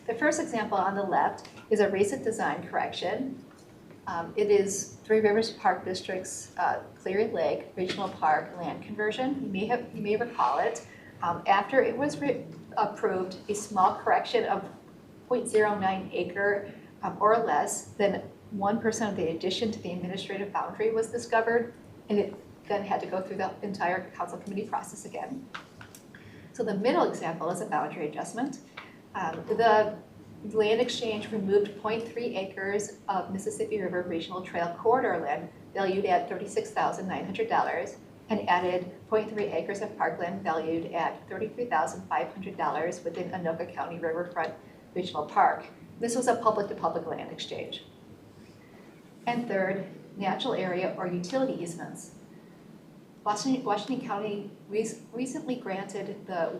The first example on the left is a recent design correction. It is Three Rivers Park District's Cleary Lake Regional Park land conversion. You may recall it. After it was approved, a small correction of 0.09 acre or less, then 1% of the addition to the administrative boundary was discovered, and it then had to go through the entire council committee process again. So the middle example is a boundary adjustment. The land exchange removed 0.3 acres of Mississippi River Regional Trail corridor land valued at $36,900 and added 0.3 acres of parkland valued at $33,500 within Anoka County Riverfront Regional Park. This was a public-to-public land exchange. And third, natural area or utility easements. Washington County recently granted the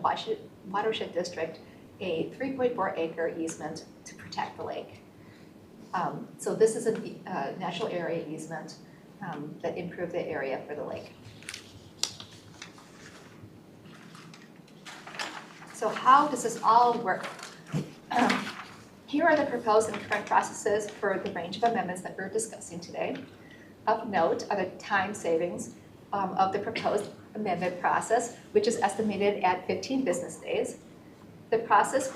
Watershed District a 3.4 acre easement to protect the lake. So this is a natural area easement that improved the area for the lake. So how does this all work? Here are the proposed and current processes for the range of amendments that we're discussing today. Of note are the time savings of the proposed amendment process, which is estimated at 15 business days. The process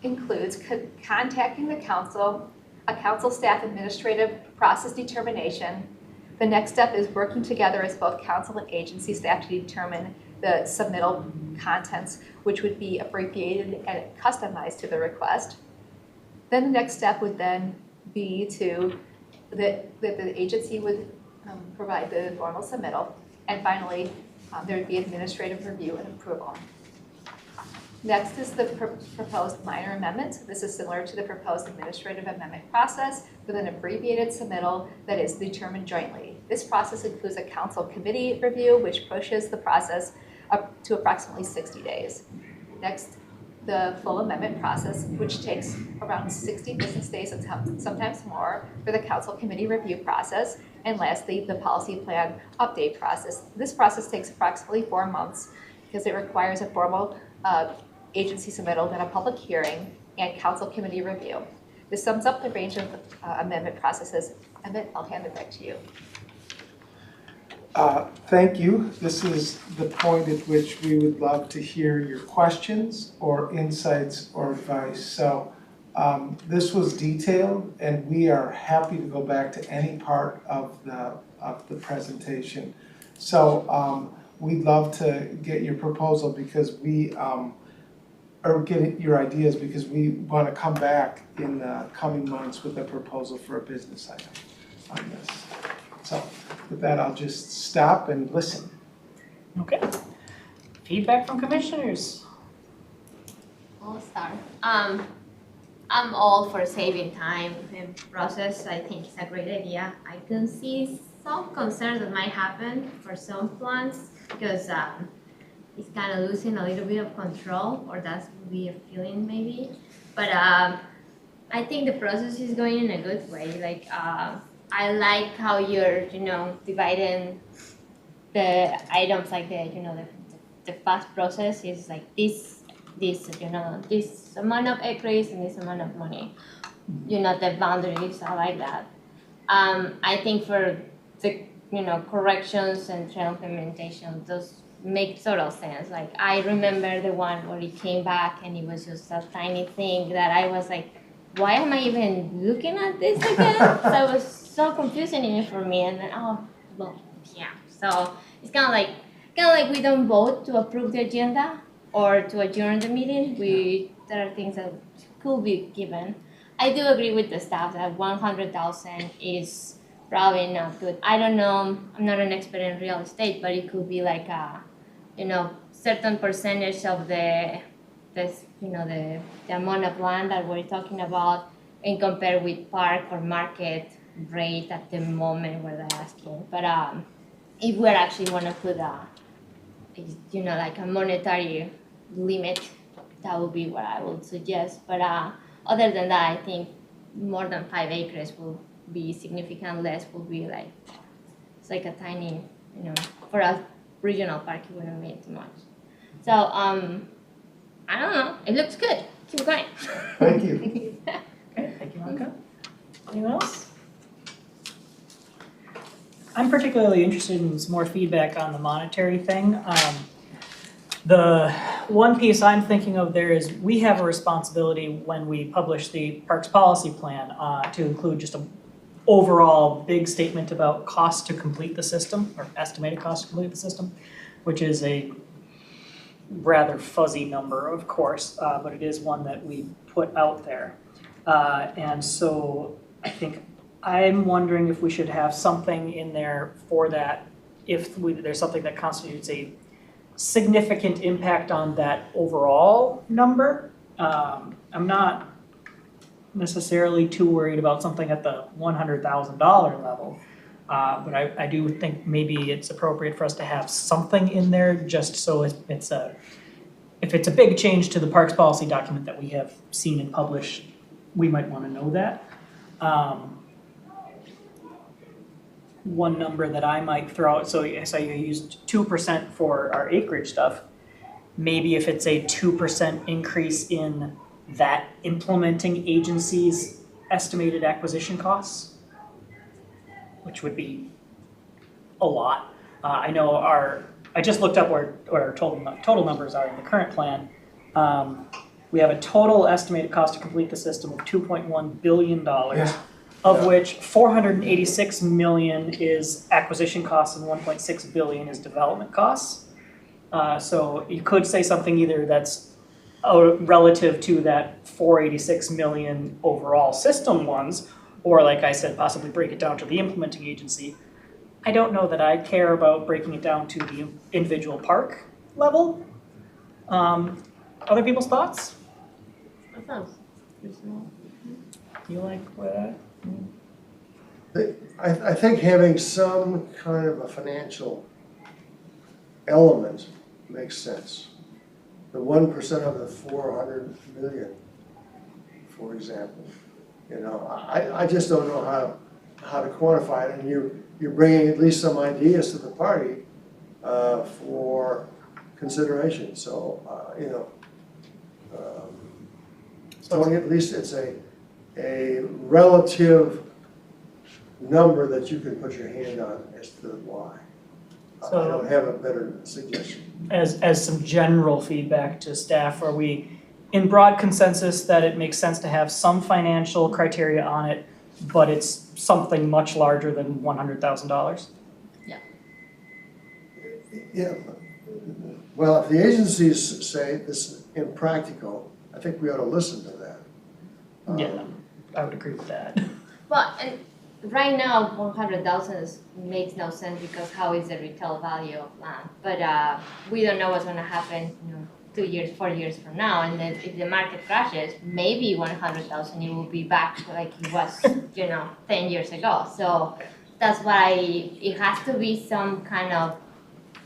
includes contacting the council, a council staff administrative process determination. The next step is working together as both council and agency staff to determine the submittal contents, which would be abbreviated and customized to the request. Then the next step would then be that the agency would provide the formal submittal. And finally, there would be administrative review and approval. Next is the proposed minor amendment. This is similar to the proposed administrative amendment process with an abbreviated submittal that is determined jointly. This process includes a council committee review, which pushes the process up to approximately 60 days. Next, the full amendment process, which takes around 60 business days and sometimes more for the council committee review process. And lastly, the policy plan update process. This process takes approximately 4 months because it requires a formal agency submittal, then a public hearing, and council committee review. This sums up the range of amendment processes. Emmett, I'll hand it back to you. Thank you. This is the point at which we would love to hear your questions or insights or advice. So this was detailed, and we are happy to go back to any part of the presentation. So we'd love to get your proposal because or get your ideas because we want to come back in the coming months with a proposal for a business item on this. So with that, I'll just stop and listen. Okay. Feedback from commissioners. I'll start. I'm all for saving time and process. I think it's a great idea. I can see some concerns that might happen for some plans because it's kind of losing a little bit of control, or that's would be a feeling maybe. But I think the process is going in a good way. Like I like how you're, dividing the items like the fast process is like this amount of acres and this amount of money. The boundaries, I like that. I think for the, corrections and trail implementation, those make total sense. Like, I remember the one where it came back and it was just a tiny thing that I was like, why am I even looking at this again? So it was so confusing for me, and then, so it's kind of like we don't vote to approve the agenda or to adjourn the meeting. There are things that could be given. I do agree with the staff that 100,000 is probably not good. I don't know, I'm not an expert in real estate, but it could be like a, certain percentage of the amount of land that we're talking about, and compare with park or market rate at the moment where they're asking. But if we actually want to put like a monetary limit, that would be what I would suggest. But other than that, I think more than 5 acres will be significant less. Will be like, it's like a tiny, for a regional park, it wouldn't mean too much. So I don't know. It looks good. Keep going. Thank you. Okay, thank you, Monica. Anyone else? I'm particularly interested in some more feedback on the monetary thing. The one piece I'm thinking of there is we have a responsibility when we publish the Parks Policy Plan to include just an overall big statement about cost to complete the system, or estimated cost to complete the system, which is a rather fuzzy number, of course, but it is one that we put out there. And so I think I'm wondering if we should have something in there for that, if there's something that constitutes a significant impact on that overall number. I'm not necessarily too worried about something at the $100,000 level, but I do think maybe it's appropriate for us to have something in there just so if it's a big change to the parks policy document that we have seen and published, we might want to know that. One number that I might throw out, so you used 2% for our acreage stuff. Maybe if it's a 2% increase in that implementing agency's estimated acquisition costs, which would be a lot. I know I just looked up where our total numbers are in the current plan. We have a total estimated cost to complete the system of $2.1 billion. Of which 486 million is acquisition costs and 1.6 billion is development costs. So you could say something either that's relative to that 486 million overall system ones, or like I said, possibly break it down to the implementing agency. I don't know that I care about breaking it down to the individual park level. Other people's thoughts? That sounds reasonable. You like what? I think having some kind of a financial element makes sense. The 1% of the 400 million, for example, I just don't know how to quantify it, and you're bringing at least some ideas to the party for consideration. So Tony, at least it's a relative number that you can put your hand on as to why. I don't have a better suggestion. As some general feedback to staff, are we in broad consensus that it makes sense to have some financial criteria on it, but it's something much larger than $100,000? Yeah. Well, if the agencies say this is impractical, I think we ought to listen to that. Yeah, I would agree with that. Well, and right now, 100,000 makes no sense because how is the retail value of land? But we don't know what's going to happen, 2 years, 4 years from now. And then if the market crashes, maybe 100,000 it will be back to like it was, 10 years ago. So that's why it has to be some kind of,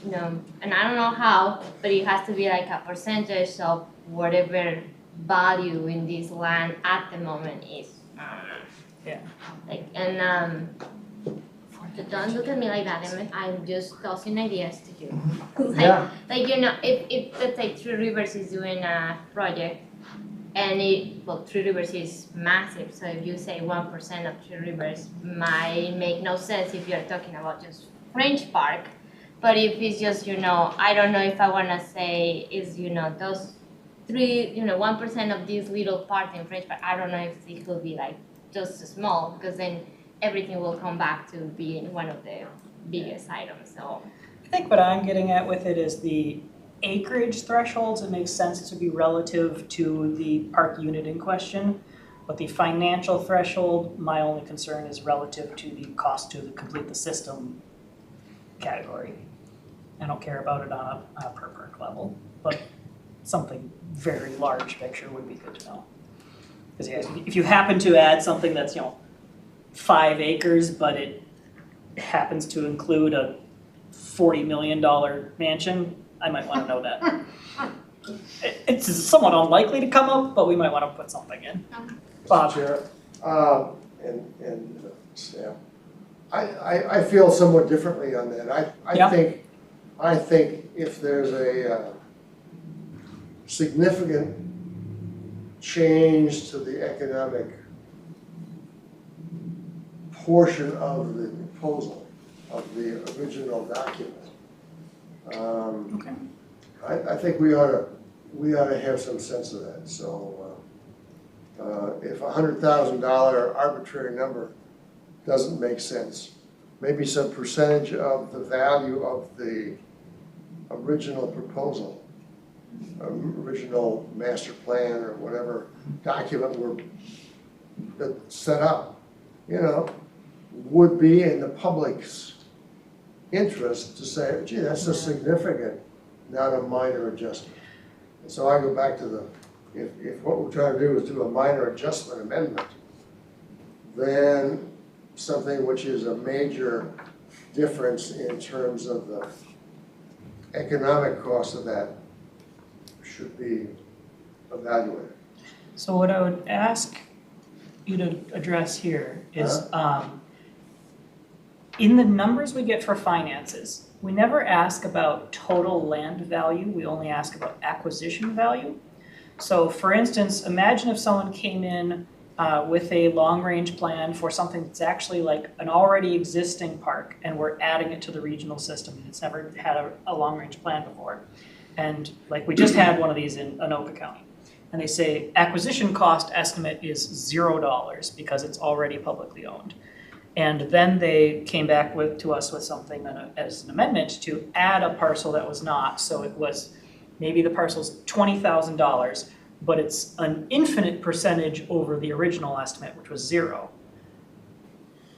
and I don't know how, but it has to be like a percentage of whatever value in this land at the moment is. Yeah. Like, and, don't look at me like that, Emmett, I'm just tossing ideas to you. Yeah. Like, if let's say Three Rivers is doing a project, and Three Rivers is massive, so if you say 1% of Three Rivers might make no sense if you're talking about just French Park. But if it's just, I don't know if I wanna say is, those 1% of this little part in French Park, I don't know if it could be like just small, because then everything will come back to being one of the biggest items, so. I think what I'm getting at with it is the acreage thresholds, it makes sense to be relative to the park unit in question. But the financial threshold, my only concern is relative to the cost to complete the system category. I don't care about it on a per park level, but something very large picture would be good to know. Because if you happen to add something that's, 5 acres, but it happens to include a $40 million mansion, I might want to know that. It's somewhat unlikely to come up, but we might want to put something in. Bob? Chair, and Sam, I feel somewhat differently on that. I think if there's a significant change to the economic portion of the proposal, of the original document, Okay. I think we ought to have some sense of that. So if $100,000 arbitrary number doesn't make sense, maybe some percentage of the value of the original proposal, original master plan or whatever document that's set up, would be in the public's interest to say, gee, that's a significant, not a minor adjustment. And so I go back to if what we're trying to do is do a minor adjustment amendment, then something which is a major difference in terms of the economic cost of that should be evaluated. So what I would ask you to address here is, in the numbers we get for finances, we never ask about total land value, we only ask about acquisition value. So for instance, imagine if someone came in with a long-range plan for something that's actually like an already existing park, and we're adding it to the regional system, and it's never had a long-range plan before. And like we just had one of these in Anoka County. And they say acquisition cost estimate is $0 because it's already publicly owned. And then they came back to us with something as an amendment to add a parcel that was not. So it was, maybe the parcel's $20,000, but it's an infinite percentage over the original estimate, which was 0.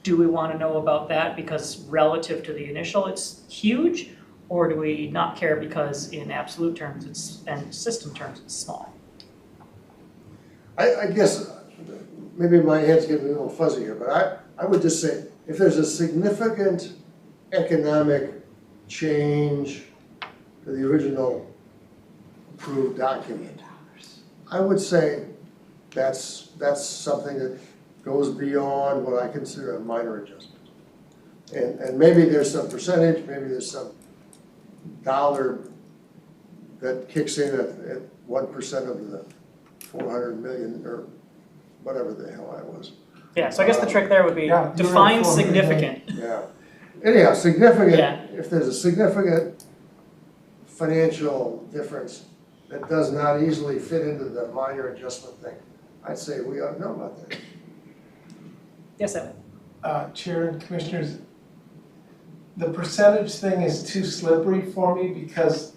Do we want to know about that because relative to the initial it's huge? Or do we not care because in absolute terms and system terms it's small? I guess maybe my head's getting a little fuzzy here, but I would just say if there's a significant economic change to the original approved document, I would say that's something that goes beyond what I consider a minor adjustment. And maybe there's some percentage, maybe there's some dollar that kicks in at 1% of the 400 million or whatever the hell that was. Yeah, so I guess the trick there would be Yeah, define you're right, significant. Yeah. Anyhow, significant, Yeah. if there's a significant financial difference that does not easily fit into the minor adjustment thing, I'd say we ought to know about that. Yes, Emmett. Chair and Commissioners, the percentage thing is too slippery for me because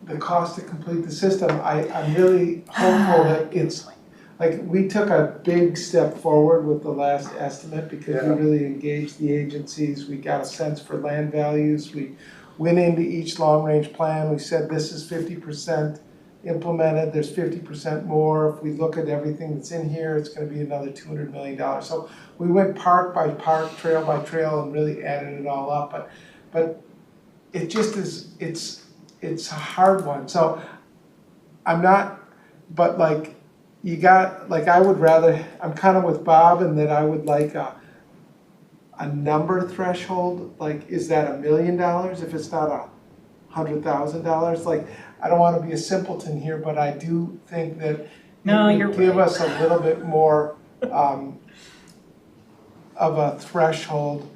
the cost to complete the system, I'm really hopeful that it's, like, we took a big step forward with the last estimate because we Yeah. really engaged the agencies, we got a sense for land values, we went into each long-range plan, we said this is 50% implemented, there's 50% more, if we look at everything that's in here, it's gonna be another $200 million. So we went park by park, trail by trail, and really added it all up, but it just is, it's a hard one. So I'm not, but like, you got, like, I would rather, I'm kind of with Bob in that I would like a number threshold, like, is that $1 million if it's not $100,000? Like, I don't want to be a simpleton here, but I do think that No, it you're would give right. us a little bit more of a threshold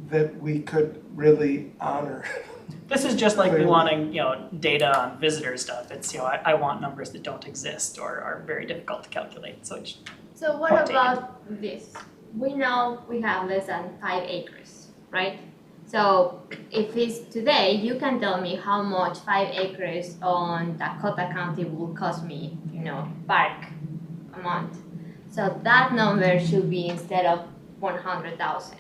that we could really honor. This is just like me Clearly. wanting, data on visitor stuff. It's, I want numbers that don't exist or are very difficult to calculate, so it's, So what Point taken. about this? We know we have less than 5 acres, right? So if it's today, you can tell me how much 5 acres on Dakota County will cost me, park a month. So that number should be instead of 100,000.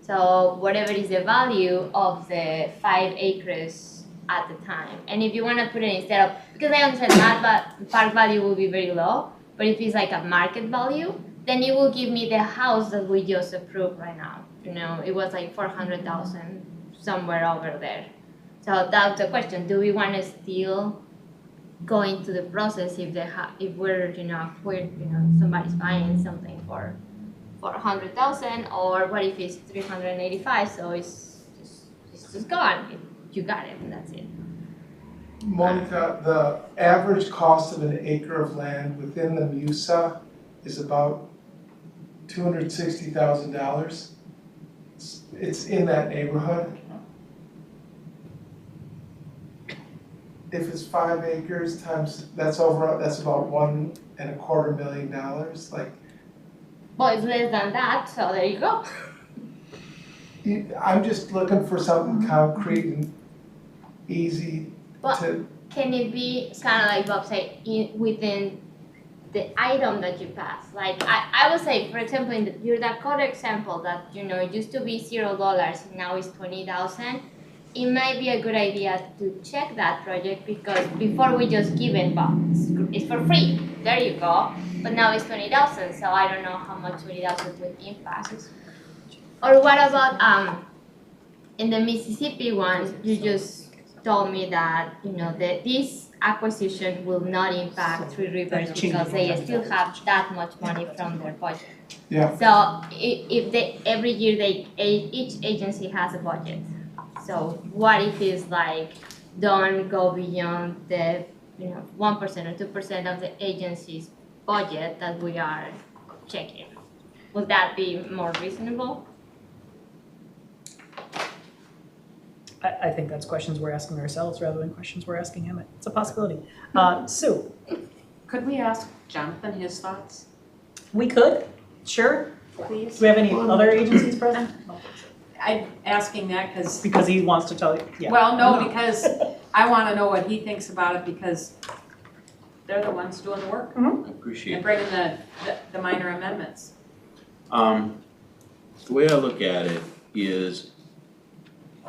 So whatever is the value of the 5 acres at the time. And if you wanna put it instead of, because I understand that, but park value will be very low, but if it's like a market value, then it will give me the house that we just approved right now. It was like 400,000 somewhere over there. So that's the question, do we wanna still go into the process if we're somebody's buying something for 100,000, or what if it's 385, so it's just gone, you got it and that's it. Monica, the average cost of an acre of land within the MUSA is about $260,000. It's in that neighborhood. If it's 5 acres times, that's about $1.25 million, like, Well, it's less than that, so there you go. I'm just looking for something concrete and easy But to, can it be kind of like Bob said, within the item that you pass? Like I would say, for example, in your Dakota example, that it used to be $0 and now it's 20,000. It might be a good idea to check that project, because before we just give it, but it's for free. There you go. But now it's 20,000, so I don't know how much 20,000 would impact. Or what about in the Mississippi one? You just told me that that this acquisition will not impact Three Rivers because they still have that much money from their budget. yeah. So if every year each agency has a budget. So what if it's like don't go beyond the 1% or 2% of the agency's budget that we are checking? Would that be more reasonable? I think that's questions we're asking ourselves rather than questions we're asking Emmett. It's a possibility. Sue, Could we ask Jonathan his thoughts, we could, sure. Do please? we have any other agencies present? I'm asking that because, Because he wants to tell you, yeah. well, no, because I wanna know what he thinks about it, because they're the ones doing the work I appreciate and it. bringing the minor amendments. The way I look at it is,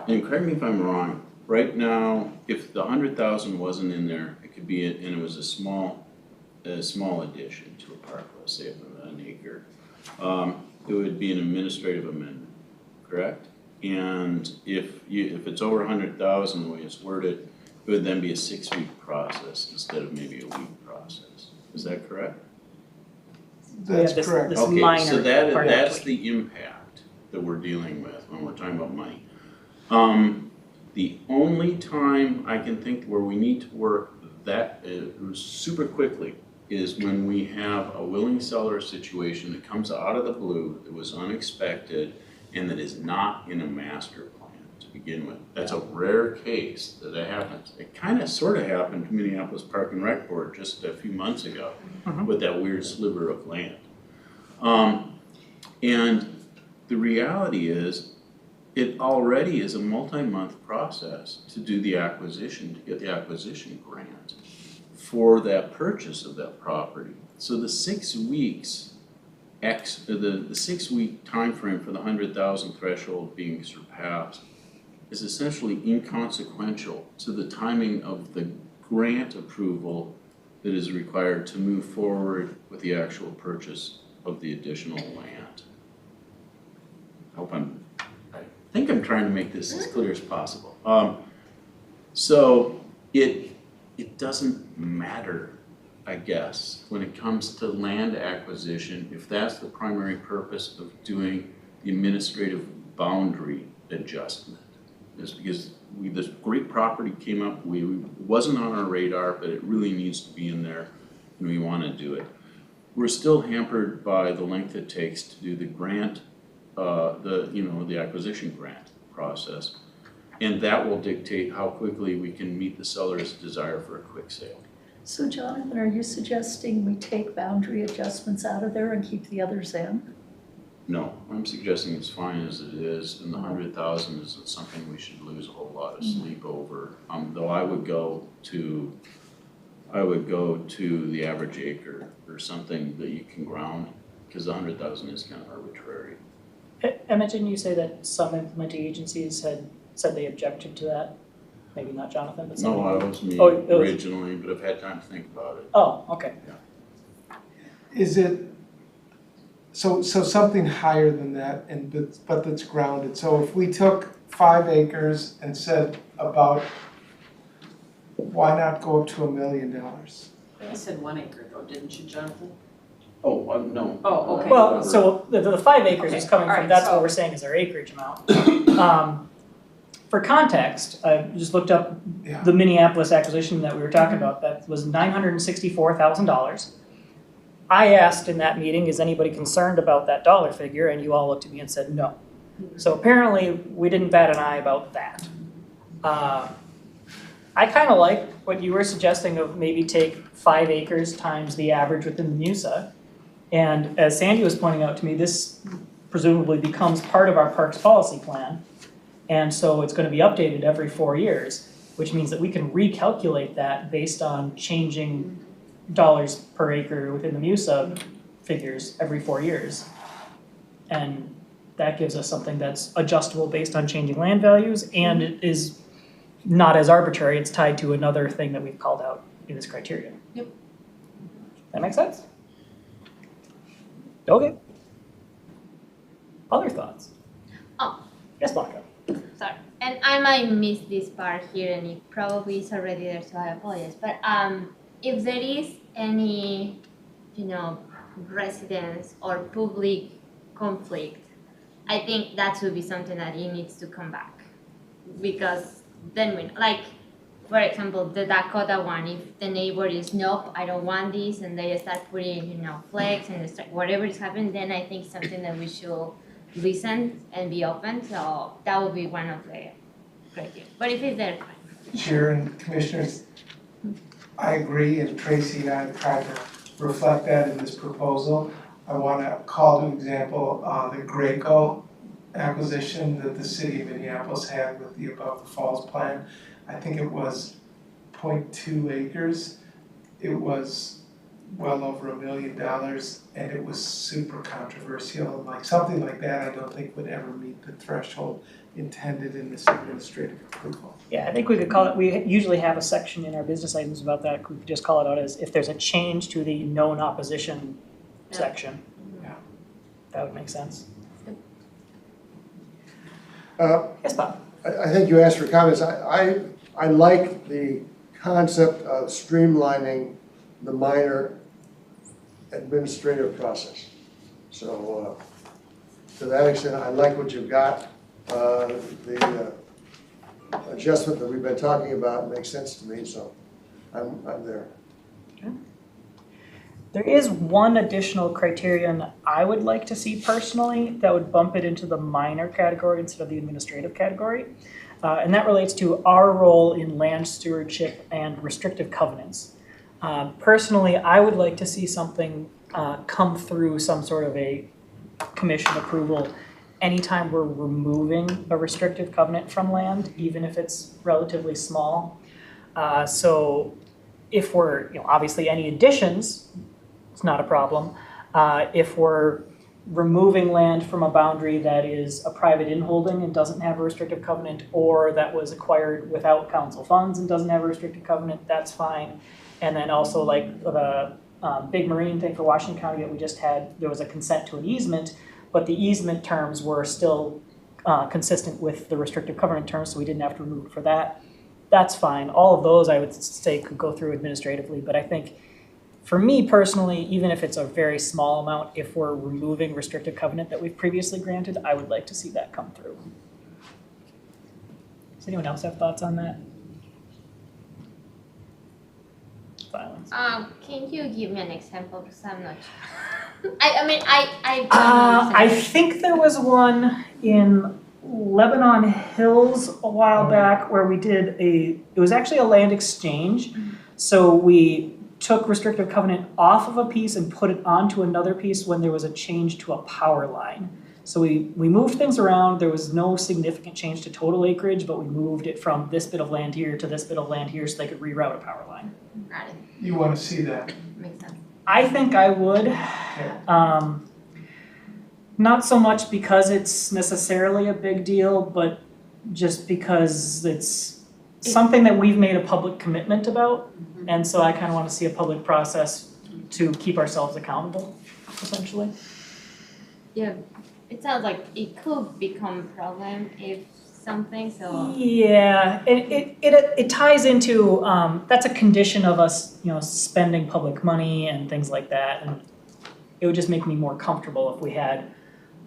and correct me if I'm wrong, right now, if the 100,000 wasn't in there, it could be, and it was a small addition to a park, let's say of an acre, it would be an administrative amendment, correct? And if it's over 100,000, the way it's worded, it would then be a 6-week process instead of maybe a week process. Is that correct? That's this- correct. this Okay, minor so that's part. the impact that we're dealing with when we're talking about money. The only time I can think where we need to work that super quickly is when we have a willing seller situation that comes out of the blue, that was unexpected, and that is not in a master plan to begin with. That's a rare case that happens. It kind of sort of happened to Minneapolis Park and Rec Board just a few months ago with that weird sliver of land. And the reality is, it already is a multi-month process to do the acquisition, to get the acquisition grant for that purchase of that property. So the 6 weeks, the 6 week timeframe for the 100,000 threshold being surpassed is essentially inconsequential to the timing of the grant approval that is required to move forward with the actual purchase of the additional land. I think I'm trying to make this as clear as possible. So it doesn't matter. I guess, when it comes to land acquisition, if that's the primary purpose of doing the administrative boundary adjustment, is because this great property came up, it wasn't on our radar, but it really needs to be in there, and we wanna do it. We're still hampered by the length it takes to do the grant, the acquisition grant process. And that will dictate how quickly we can meet the seller's desire for a quick sale. So Jonathan, are you suggesting we take boundary adjustments out of there and keep the others in? No, I'm suggesting it's fine as it is, and the 100,000 isn't something we should lose a whole lot of sleep over. Though I would go to the average acre or something that you can ground, because the 100,000 is kind of arbitrary. Emmett, didn't you say that some implementing agencies had said they objected to that? Maybe not Jonathan, but No, somebody. that was me Oh, it was- originally, but I've had time to think about it. Oh, okay. Is it, so something higher than that, but that's grounded? So if we took 5 acres and said about, why not go up to $1 million? You said 1 acre though, didn't you, Jonathan? Oh, no. Oh, okay. Well, so the 5 acres is Okay, coming all from, right, that's so- what we're saying is our acreage amount. For context, I just looked up Yeah. the Minneapolis acquisition that we were talking about, that was $964,000. I asked in that meeting, is anybody concerned about that dollar figure? And you all looked at me and said no. So apparently, we didn't bat an eye about that. I kind of like what you were suggesting of maybe take 5 acres times the average within the MUSA. And as Sandy was pointing out to me, this presumably becomes part of our parks policy plan. And so it's going to be updated every 4 years, which means that we can recalculate that based on changing dollars per acre within the MUSA figures every 4 years. And that gives us something that's adjustable based on changing land values, and it is not as arbitrary, it's tied to another thing that we've called out in this criteria. Yep. That makes sense? Okay. Other thoughts? Oh. Yes, Blanca. Sorry, and I might miss this part here, and it probably is already there, so I apologize. But if there is any, residence or public conflict, I think that should be something that it needs to come back, because then for example, the Dakota one, if the neighbor is nope, I don't want this, and they start putting flags and whatever is happening, then I think something that we should listen and be open. So that would be one of the criteria. But if it's there, fine. Chair and Commissioners, I agree, and Tracey and I have tried to reflect that in this proposal. I want to call to example the Graco acquisition that the city of Minneapolis had with the Above the Falls plan. I think it was 0.2 acres. It was well over $1 million, and it was super controversial. And something like that, I don't think would ever meet the threshold intended in this administrative approval. Yeah, I think we could call it, we usually have a section in our business items about that. We could just call it out as if there's a change to the known opposition section. Yeah. That would make sense. Uh, Yes, Bob? I think you asked for comments. I like the concept of streamlining the minor administrative process. So to that extent, I like what you've got. The adjustment that we've been talking about makes sense to me, so I'm there. There is one additional criterion I would like to see personally that would bump it into the minor category instead of the administrative category. And that relates to our role in land stewardship and restrictive covenants. Personally, I would like to see something come through some sort of a commission approval anytime we're removing a restrictive covenant from land, even if it's relatively small. So if we're, obviously any additions, it's not a problem. If we're removing land from a boundary that is a private inholding and doesn't have a restrictive covenant, or that was acquired without council funds and doesn't have a restrictive covenant, that's fine. And then also like the big marine thing for Washington County that we just had, there was a consent to an easement, but the easement terms were still consistent with the restrictive covenant terms, so we didn't have to remove it for that. That's fine. All of those I would say could go through administratively, but I think for me personally, even if it's a very small amount, if we're removing restrictive covenant that we've previously granted, I would like to see that come through. Does anyone else have thoughts on that? Silence. Can you give me an example, because I'm not sure. I mean, I don't I understand. think there was one in Lebanon Hills a while back where we did it was actually a land exchange. So we took restrictive covenant off of a piece and put it onto another piece when there was a change to a power line. So we moved things around. There was no significant change to total acreage, but we moved it from this bit of land here to this bit of land here so they could reroute a power line. Got it, You wanna see that? makes sense. I think I would. Okay. Not so much because it's necessarily a big deal, but just because it's something that we've made a public commitment about. And so I kind of want to see a public process to keep ourselves accountable, essentially. Yeah, it sounds like it could become a problem if something, so. Yeah, it ties into, that's a condition of us, spending public money and things like that. And it would just make me more comfortable if we had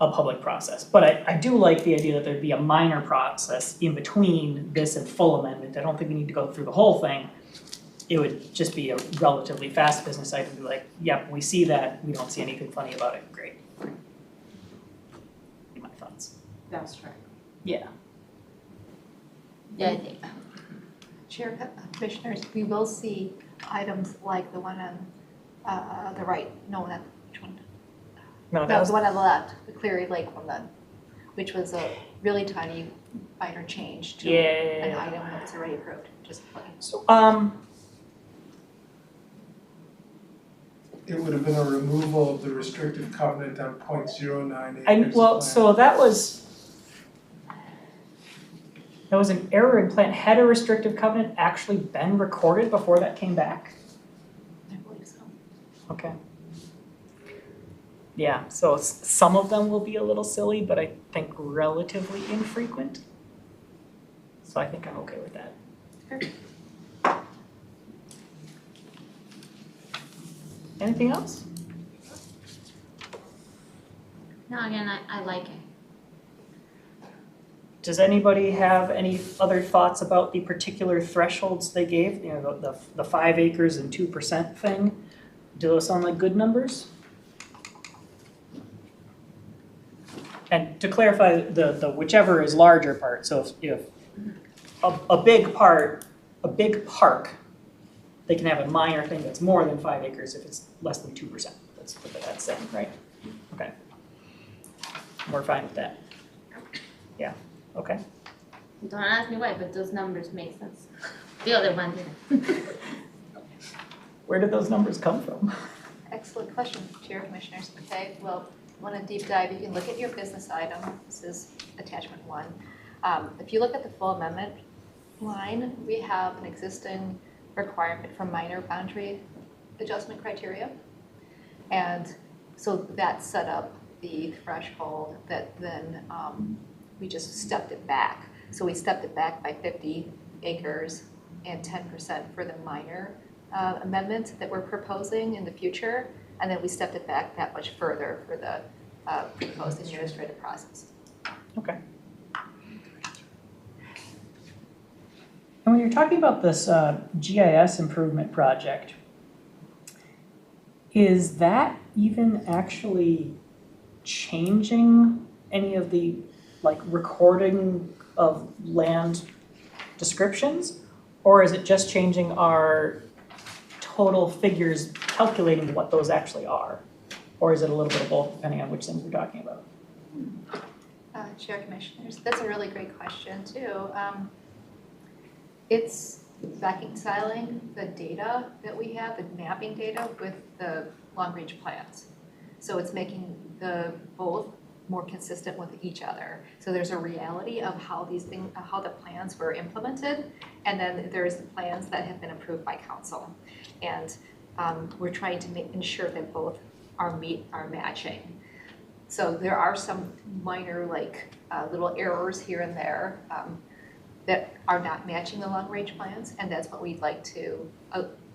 a public process. But I do like the idea that there'd be a minor process in between this and full amendment. I don't think we need to go through the whole thing. It would just be a relatively fast business item to be like, yep, we see that, we don't see anything funny about it, great. My thoughts. Fast track. Yeah. Yeah, I think. Chair, commissioners, we will see items like the one on the right, no, not which one? No, No, the one on the left, the Cleary Lake one then, which was a really tiny minor change to an yeah. item that was already approved, just looking. So, It would have been a removal of the restrictive covenant on .09 acres. well, of land. so that was an error in plan. Had a restrictive covenant actually been recorded before that came back? I believe so. Okay. Yeah, so some of them will be a little silly, but I think relatively infrequent. So I think I'm okay with that. Anything else? No, again, I like it. Does anybody have any other thoughts about the particular thresholds they gave? The 5 acres and 2% thing? Do those sound like good numbers? And to clarify, the whichever is larger part, so if a big park, they can have a minor thing that's more than 5 acres if it's less than 2%. That's what that's saying, right? Okay. We're fine with that. Yeah, okay. Don't ask me why, but those numbers make sense. The other one didn't. Where did those numbers come from? Excellent question, Chair Commissioners. Okay, well, want to deep dive, you can look at your business item. This is attachment 1. If you look at the full amendment line, we have an existing requirement for minor boundary adjustment criteria. And so that set up the threshold that then we just stepped it back. So we stepped it back by 50 acres and 10% for the minor amendments that we're proposing in the future. And then we stepped it back that much further for the proposed administrative process. Okay. And when you're talking about this GIS improvement project, is that even actually changing any of the recording of land descriptions? Or is it just changing our total figures calculating what those actually are? Or is it a little bit of both depending on which things we're talking about? Chair Commissioners, that's a really great question too. It's reconciling the data that we have, the mapping data with the long-range plans. So it's making the both more consistent with each other. So there's a reality of how these things, how the plans were implemented, and then there's the plans that have been approved by council. And we're trying to ensure that both are matching. So there are some minor little errors here and there that are not matching the long-range plans, and that's what we'd like to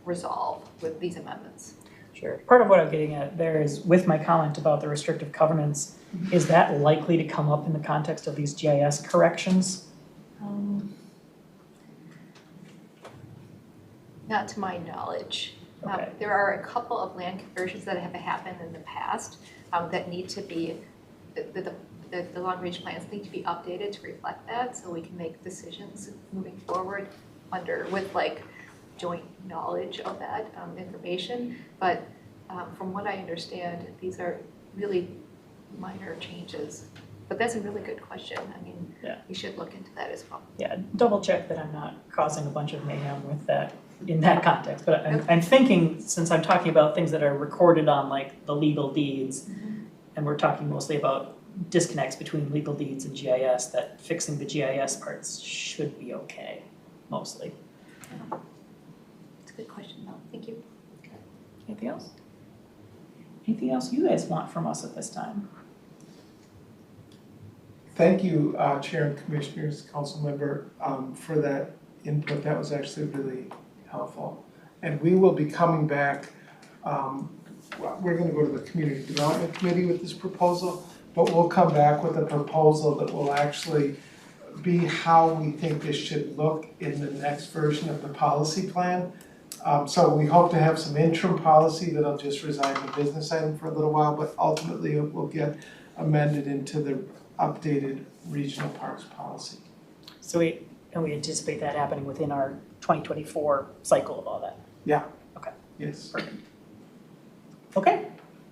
resolve with these amendments. Sure. Part of what I'm getting at there is with my comment about the restrictive covenants, is that likely to come up in the context of these GIS corrections? Not to my knowledge. Okay. There are a couple of land conversions that have happened in the past that need to be, the long-range plans need to be updated to reflect that, so we can make decisions moving forward with like joint knowledge of that information. But from what I understand, these are really minor changes. But that's a really good question. I mean, Yeah. we should look into that as well. Yeah, double check that I'm not causing a bunch of mayhem with that in that context. But I'm thinking, since I'm talking about things that are recorded on like the legal deeds, and we're talking mostly about disconnects between legal deeds and GIS, that fixing the GIS parts should be okay, mostly. It's a good question though. Thank you. Anything else? Anything else you guys want from us at this time? Thank you, Chair and Commissioners, Council Member, for that input. That was actually really helpful. And we will be coming back, we're gonna go to the Community Development Committee with this proposal, but we'll come back with a proposal that will actually be how we think this should look in the next version of the policy plan. So we hope to have some interim policy that'll just reside in a business item for a little while, but ultimately it will get amended into the updated regional parks policy. So we anticipate that happening within our 2024 cycle of all that? Yeah. Okay. Yes. Okay,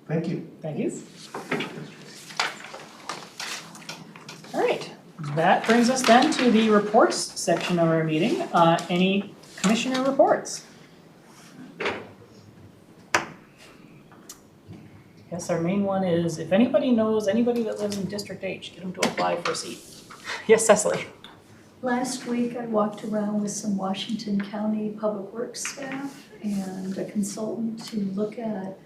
Thank you. thank you. All right, that brings us then to the reports section of our meeting. Any commissioner reports? Yes, our main one is if anybody knows anybody that lives in District H, get them to apply for a seat. Yes, Cecily? Last week, I walked around with some Washington County Public Works staff and a consultant to look at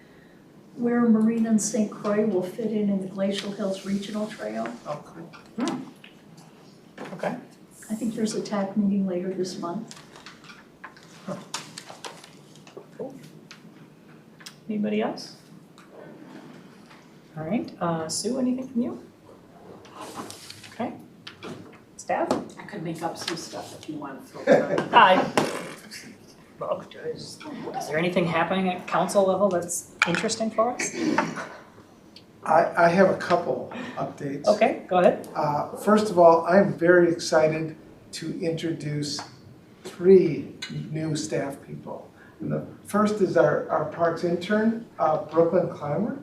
where Marina and St. Croix will fit in the Glacial Hills Regional Trail. Oh, cool. Okay. I think there's a TAC meeting later this month. Cool. Anybody else? All right, Sue, anything from you? Okay. Staff? I could make up some stuff if you want to throw it out. Well, is there anything happening at council level that's interesting for us? I have a couple updates. Okay, go ahead. First of all, I'm very excited to introduce 3 new staff people. And the first is our parks intern, Brooklyn Clymer.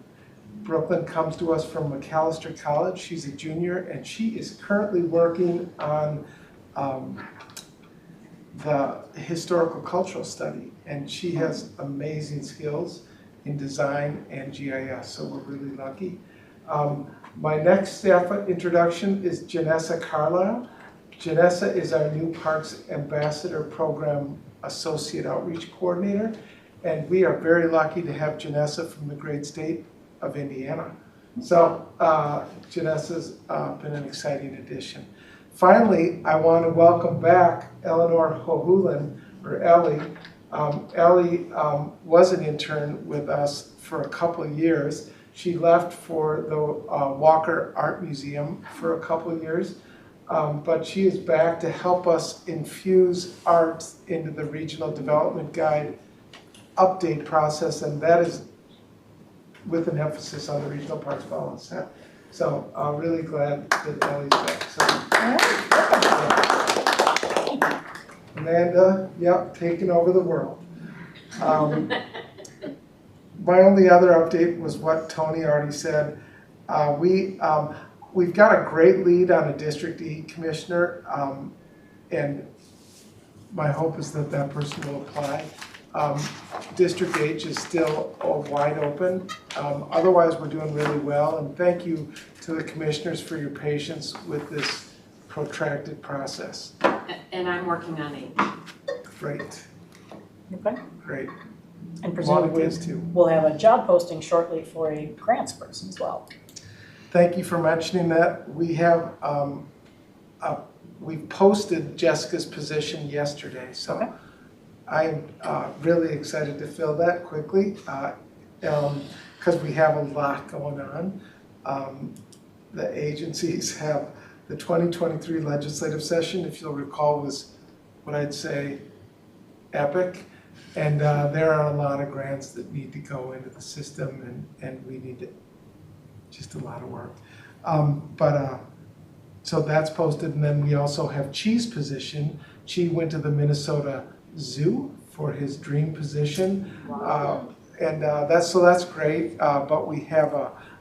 Brooklyn comes to us from McAllister College. She's a junior and she is currently working on the historical cultural study. And she has amazing skills in design and GIS, so we're really lucky. My next staff introduction is Janessa Carlisle. Janessa is our new Parks Ambassador Program Associate Outreach Coordinator. And we are very lucky to have Janessa from the great state of Indiana. So Janessa's been an exciting addition. Finally, I want to welcome back Eleanor Hohulin, or Ellie. Ellie was an intern with us for a couple of years. She left for the Walker Art Museum for a couple of years, but she is back to help us infuse art into the Regional Development Guide update process, and that is with an emphasis on the regional parks balance. So I'm really glad that Ellie's back. So, Amanda, yep, taking over the world. My only other update was what Tony already said. We've got a great lead on a District E commissioner, and my hope is that that person will apply. District H is still wide open. Otherwise, we're doing really well, and thank you to the commissioners for your patience with this protracted process. And I'm working on H. Great, Okay. great. And A lot of presumably ways too. we'll have a job posting shortly for a grants person as well. Thank you for mentioning that. We have, we posted Jessica's position yesterday, so Okay. I'm really excited to fill that quickly. because we have a lot going on. The agencies have, the 2023 legislative session, if you'll recall, was what I'd say epic. And there are a lot of grants that need to go into the system, and we need just a lot of work. So that's posted, and then we also have Chi's position. Chi went to the Minnesota Zoo for his dream position. And that's great, but we have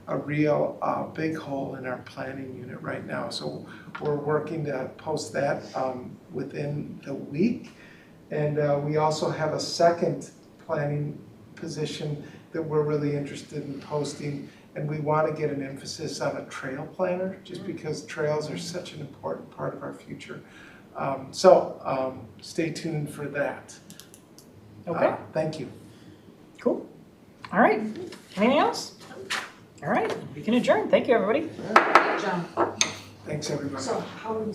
a real big hole in our planning unit right now. So we're working to post that within the week. And we also have a second planning position that we're really interested in posting. And we want to get an emphasis on a trail planner, just because trails are such an important part of our future. So stay tuned for that. Okay. Thank you. Cool. All right. Anything else? All right, we can adjourn. Thank you, everybody. John, Thanks, everybody. so how are we